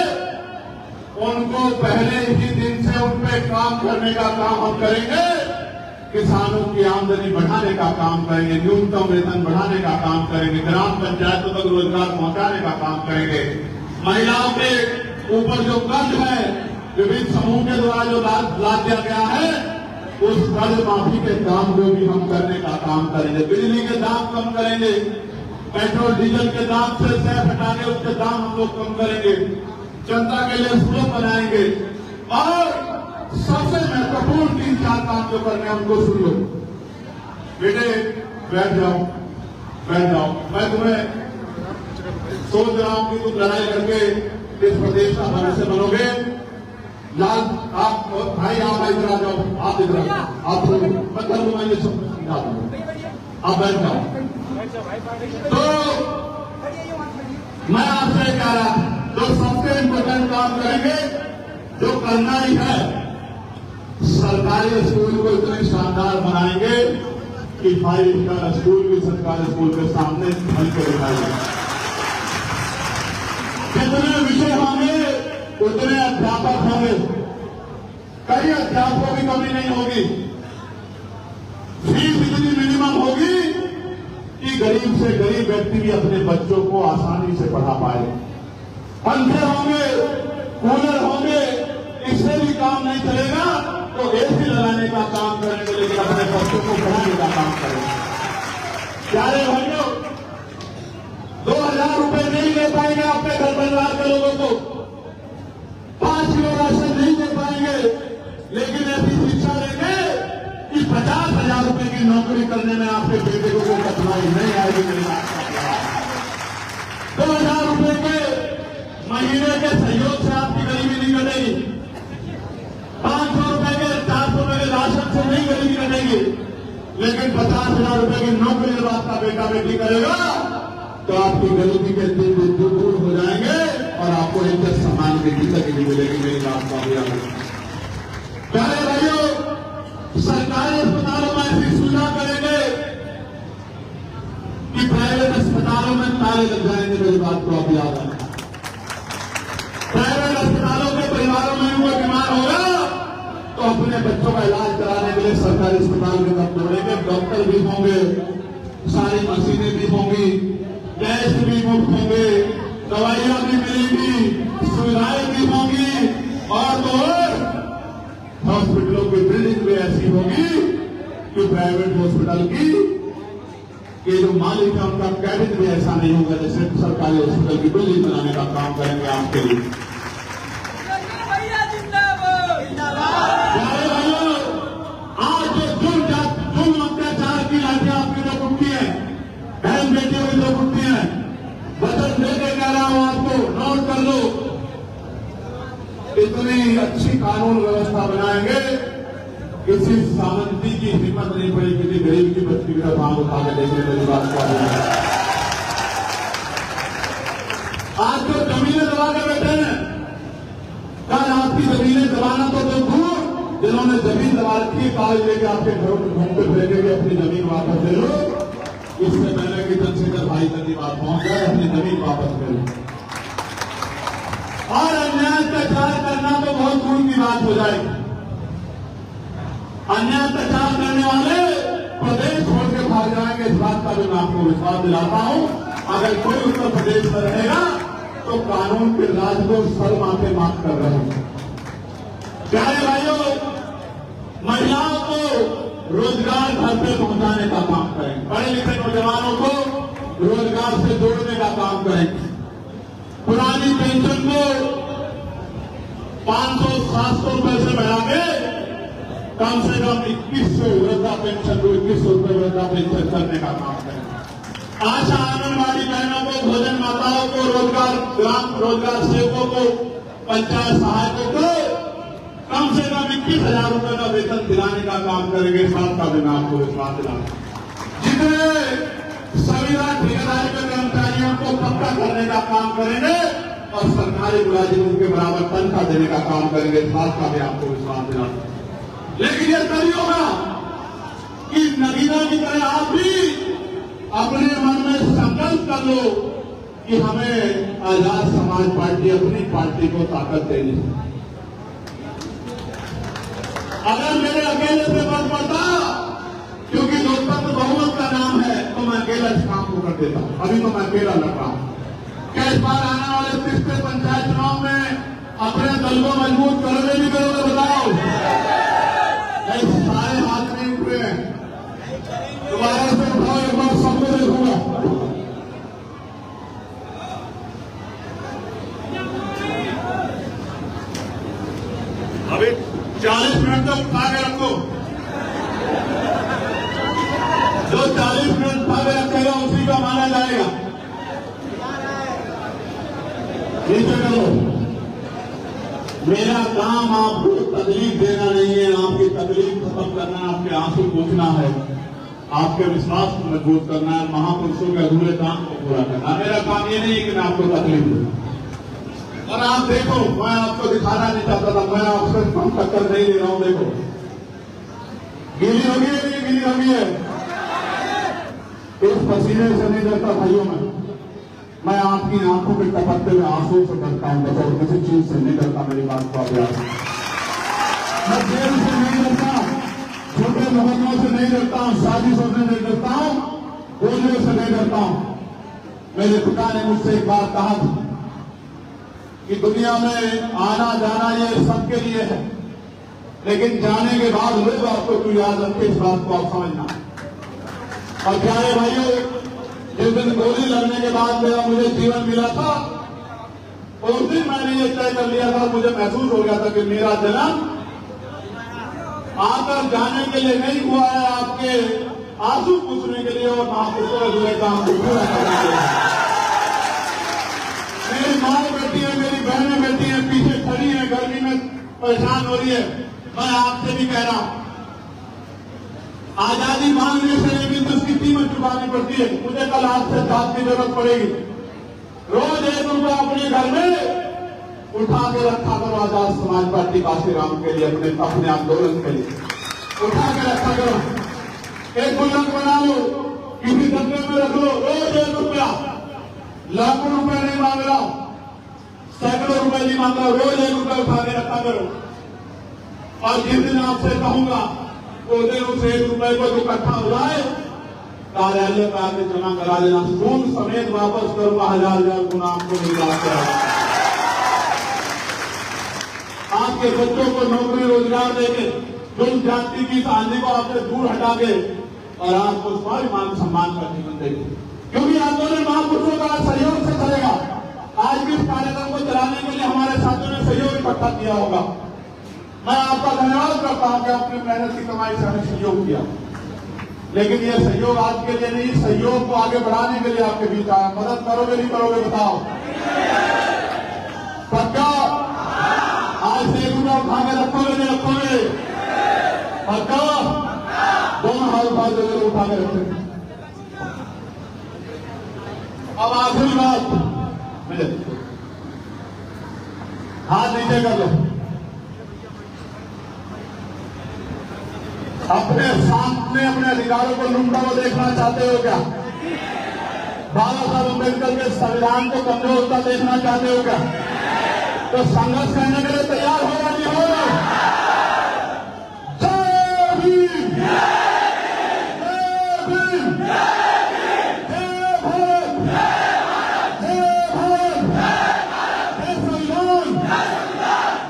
उनको पहले ही दिन से उन पे काम करने का काम हम करेंगे। किसानों की आमदनी बढ़ाने का काम करेंगे, न्यूनतम वेतन बढ़ाने का काम करेंगे, ग्राम पंचायतों तक रोजगार पहुंचाने का काम करेंगे। महिलाओं के ऊपर जो कर्ज है विभिन्न समूह के द्वारा जो लाद दिया गया है, उस कर्ज माफी के काम को भी हम करने का काम करेंगे। बिजली के दाम कम करेंगे, पेट्रोल डीजल के दाम से सेस हटाने उसके दाम हम लोग कम करेंगे, जनता के लिए स्लोप बनाएंगे और सबसे महत्वपूर्ण 3-4 काम जो करने हैं उनको सुन लो। बेटे बैठ जाओ, बैठ जाओ। मैं तुम्हें सोच रहा हूं कि तुम लड़ाई करके इस प्रदेश का भविष्य बनोगे। लाल आप भाई, आप इधर आ जाओ, आप इधर आ, आप मतलब मैं ये समझा दूंगा, आप बैठ जाओ। तो मैं आपसे कह रहा जो सबसे इम्पोर्टेंट काम करेंगे, जो करना ही है, सरकारी स्कूल को इतने शानदार बनाएंगे कि 5 स्टार स्कूल भी सरकारी स्कूल के सामने बन के दिखाएंगे। जितने विषय होंगे उतने अध्यापक होंगे, कई अध्यापकों की कमी नहीं होगी। फीस इतनी मिनिमम होगी कि गरीब से गरीब व्यक्ति भी अपने बच्चों को आसानी से पढ़ा पाए। पंखे होंगे, कूलर होंगे, इससे भी काम नहीं चलेगा तो एसी लगाने का काम करेंगे, लेकिन अपने बच्चों को पढ़ाने का काम करेंगे। प्यारे भाइयों, 2000 रुपए नहीं दे पाएंगे अपने घर परिवार के लोगों को, 5 किलो राशन नहीं दे पाएंगे, लेकिन ऐसी शिक्षा देंगे 50,000 रुपए की नौकरी करने में आपके बेटे को कोई कठिनाई नहीं आएगी। मेरी बात 2,000 रुपए के महीने के सहयोग से आपकी गरीबी नहीं कटेगी। 500 रुपए के 400 रुपए के राशन से नहीं गरीबी कटेगी। लेकिन 50,000 रुपए की नौकरी जब आपका बेटा बेटी करेगा तो आपकी गरीबी के दिन दूर हो जाएंगे और आपको इज्जत सम्मान की जिंदगी नहीं मिलेगी। मेरी बात का प्यारे भाइयों, सरकारी अस्पतालों में ऐसी सुविधा करेंगे कि प्राइवेट अस्पतालों में ताले लग जाएंगे। मेरी बात को आप याद रखें। प्राइवेट अस्पतालों के परिवारों में कोई बीमार होगा तो अपने बच्चों का इलाज कराने के लिए सरकारी अस्पताल के तरफ दौड़ेंगे। डॉक्टर भी होंगे, सारी मशीनें भी होंगी, टेस्ट भी मुफ्त होंगे, दवाइयां भी मिलेंगी, सुविधाएं भी होंगी और तो हॉस्पिटलों की बिल्डिंग भी ऐसी होगी कि प्राइवेट हॉस्पिटल की ये जो मालिक है उनका कैबिन भी ऐसा नहीं होगा जैसे सरकारी हॉस्पिटल की बिल्डिंग बनाने का काम करेंगे आपके लिए। प्यारे भाइयों, आज जो जुल्म अत्याचार की लाठियां आपकी जो उठती है, बहन बेटियों की जो उठती है, वचन देकर कह रहा हूं आपको, नोट कर लो। इतनी अच्छी कानून व्यवस्था बनाएंगे, किसी सामंती की हिम्मत नहीं पड़ी किसी गरीब की बच्ची की तरफ आंख उठा के देखने वाली बात कर रहे हैं। आज जो जमीनें दबा के बैठे हैं, कल आपकी जमीनें दबाना तो दूर, जिन्होंने जमीन दबा रखी है कागज लेके आपके घरों में घूमते फिरेंगे अपनी जमीन वापस ले लो। इससे पहले कि चंद्रशेखर भाई तक की बात पहुंच जाए, अपनी जमीन वापस ले लो। और अन्याय अत्याचार करना तो बहुत दूर की बात हो जाएगी। अन्याय अत्याचार करने वाले प्रदेश छोड़ के भाग जाएंगे, इस बात का भी मैं आपको विश्वास दिलाता हूं। अगर कोई उत्तर प्रदेश में रहेगा तो कानून के राज को सर माथे माफ कर रहे हैं। प्यारे भाइयों, महिलाओं को रोजगार घर पे पहुंचाने का काम करेंगे, पढ़े लिखे नौजवानों को रोजगार से जोड़ने का काम करेंगे। पुरानी पेंशन को 500-700 रुपए से बढ़ा के कम से कम 2100 वृद्धा पेंशन को 2100 रुपए वृद्धा पेंशन करने का काम करें। आशा आंगनबाड़ी बहनों को, भोजन माताओं को, ग्राम रोजगार सेवकों को, पंचायत सहायकों को कम से कम 21,000 रुपए का वेतन दिलाने का काम करेंगे। इस बात का भी मैं आपको विश्वास दिलाऊंगा। जितने संविदा ठेकेदारी के कर्मचारियों को पक्का करने का काम करेंगे और सरकारी मुलाजिमों के बराबर तनख्वाह देने का काम करेंगे। इस बात का भी आपको विश्वास दिलाऊंगा। लेकिन यह तभी होगा कि नगीना की तरह आप भी अपने मन में संकल्प कर लो कि हमें आजाद समाज पार्टी अपनी पार्टी को ताकत देनी है। अगर मेरे अकेले से मत पड़ता, क्योंकि लोकतंत्र बहुमत का नाम है, तो मैं अकेला इस काम को कर देता हूं। अभी तो मैं अकेला लड़ रहा हूं। क्या इस बार आने वाले 30 पंचायत चुनाव में अपने दल को मजबूत करोगे भी करोगे? बताओ। सारे हाथ नहीं उठ रहे हैं, दोबारा से उठाओ, एक बार सबको देखूंगा। अभी 40 मिनट तक उठा के रखो। जो 40 मिनट उठा के रखेगा उसी का माना जाएगा। नीचे करो। मेरा काम आपको तकलीफ देना नहीं है, आपकी तकलीफ खत्म करना, आपके आंसू पूछना है, आपके विश्वास को मजबूत करना है, महापुरुषों के अधूरे काम को पूरा करना। मेरा काम ये नहीं है कि मैं आपको तकलीफ दूं। और आप देखो, मैं आपको दिखाना नहीं चाहता था, मैं आपसे कम टक्कर नहीं दे रहा हूं। देखो, गीली होगी है कि गीली होगी है? इस पसीने से नहीं डरता भाइयों मैं आपकी आंखों के टपकते हुए आंसू से डरता हूं, बस और किसी चीज से नहीं डरता। मेरी बात को आप याद रखें। मैं जेल से नहीं डरता, छोटे मोहल्लों से नहीं डरता हूं, साजिशों से नहीं डरता हूं, गोलियों से नहीं डरता हूं। मेरे पिता ने मुझसे एक बात कहा था कि दुनिया में आना जाना ये सबके लिए है, लेकिन जाने के बाद लोग आपको क्यों याद रखे, इस बात को आप समझना। और प्यारे भाइयों, जिस दिन गोली लगने के बाद मेरा मुझे जीवन मिला था, उस दिन मैंने ये तय कर लिया था, मुझे महसूस हो गया था कि मेरा जन्म आकर जाने के लिए नहीं हुआ है, आपके आंसू पूछने के लिए और महापुरुषों अधूरे काम को पूरा करने के लिए। मेरी माँ बैठी है, मेरी बहनें बैठी हैं, पीछे खड़ी है, गर्मी में परेशान हो रही है। मैं आपसे भी कह रहा हूं, आजादी मांगने से लेकिन तो उसकी कीमत चुकानी पड़ती है। मुझे कल आपसे साथ की जरूरत पड़ेगी। रोज 1 रुपया अपने घर में उठा के रखा करो आजाद समाज पार्टी काशीराम के लिए, अपने आंदोलन के लिए उठा के रखा करो। एक गुल्लक बना लो, किसी डब्बे में रख लो, रोज 1 रुपया। लाखों रुपए नहीं मांग रहा, सैकड़ों रुपए नहीं मांग रहा, रोज 1 रुपया उठा के रखा करो। और जिस दिन आपसे कहूंगा वो दिन उस 1 रुपए को जो इकट्ठा हो जाए कार्यालय में आके जमा करा देना, सूद समेत वापस करूंगा, 1000 गुना आपको मिल जाता है। आपके बच्चों को नौकरी रोजगार देके जुल्म जाति की आंधी को आपसे दूर हटा के और आपको सारी मान सम्मान का जीवन देंगे, क्योंकि आंदोलन महापुरुषों का सहयोग से चलेगा। आज भी इस कार्यक्रम को चलाने के लिए हमारे साथियों ने सहयोग इकट्ठा किया होगा। मैं आपका धन्यवाद करता हूं कि अपनी मेहनत की कमाई से हमें सहयोग किया, लेकिन यह सहयोग आज के लिए नहीं, सहयोग को आगे बढ़ाने के लिए आपके बीच आया। मदद करोगे नहीं करोगे बताओ? पक्का? आज से 1 रुपया उठा के रखोगे नहीं रखोगे? पक्का? दोनों हाथ जरूर उठा के रखेंगे। अब आखिरी बात, हाथ नीचे कर लो। अपने सामने अपने अधिकारों को लूटता हुआ देखना चाहते हो क्या? बाबा साहब अम्बेडकर के संविधान को कमजोर होता देखना चाहते हो क्या? तो संघर्ष करने के लिए तैयार हो या नहीं हो? जय भीम, जय भीम, जय भारत, जय भारत, जय संविधान,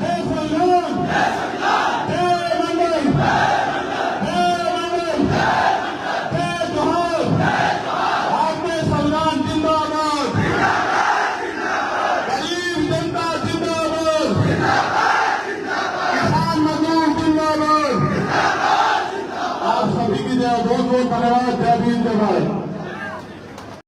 जय संविधान, जय मंडल, बहुत बहुत धन्यवाद। जय भीम, जय भारत।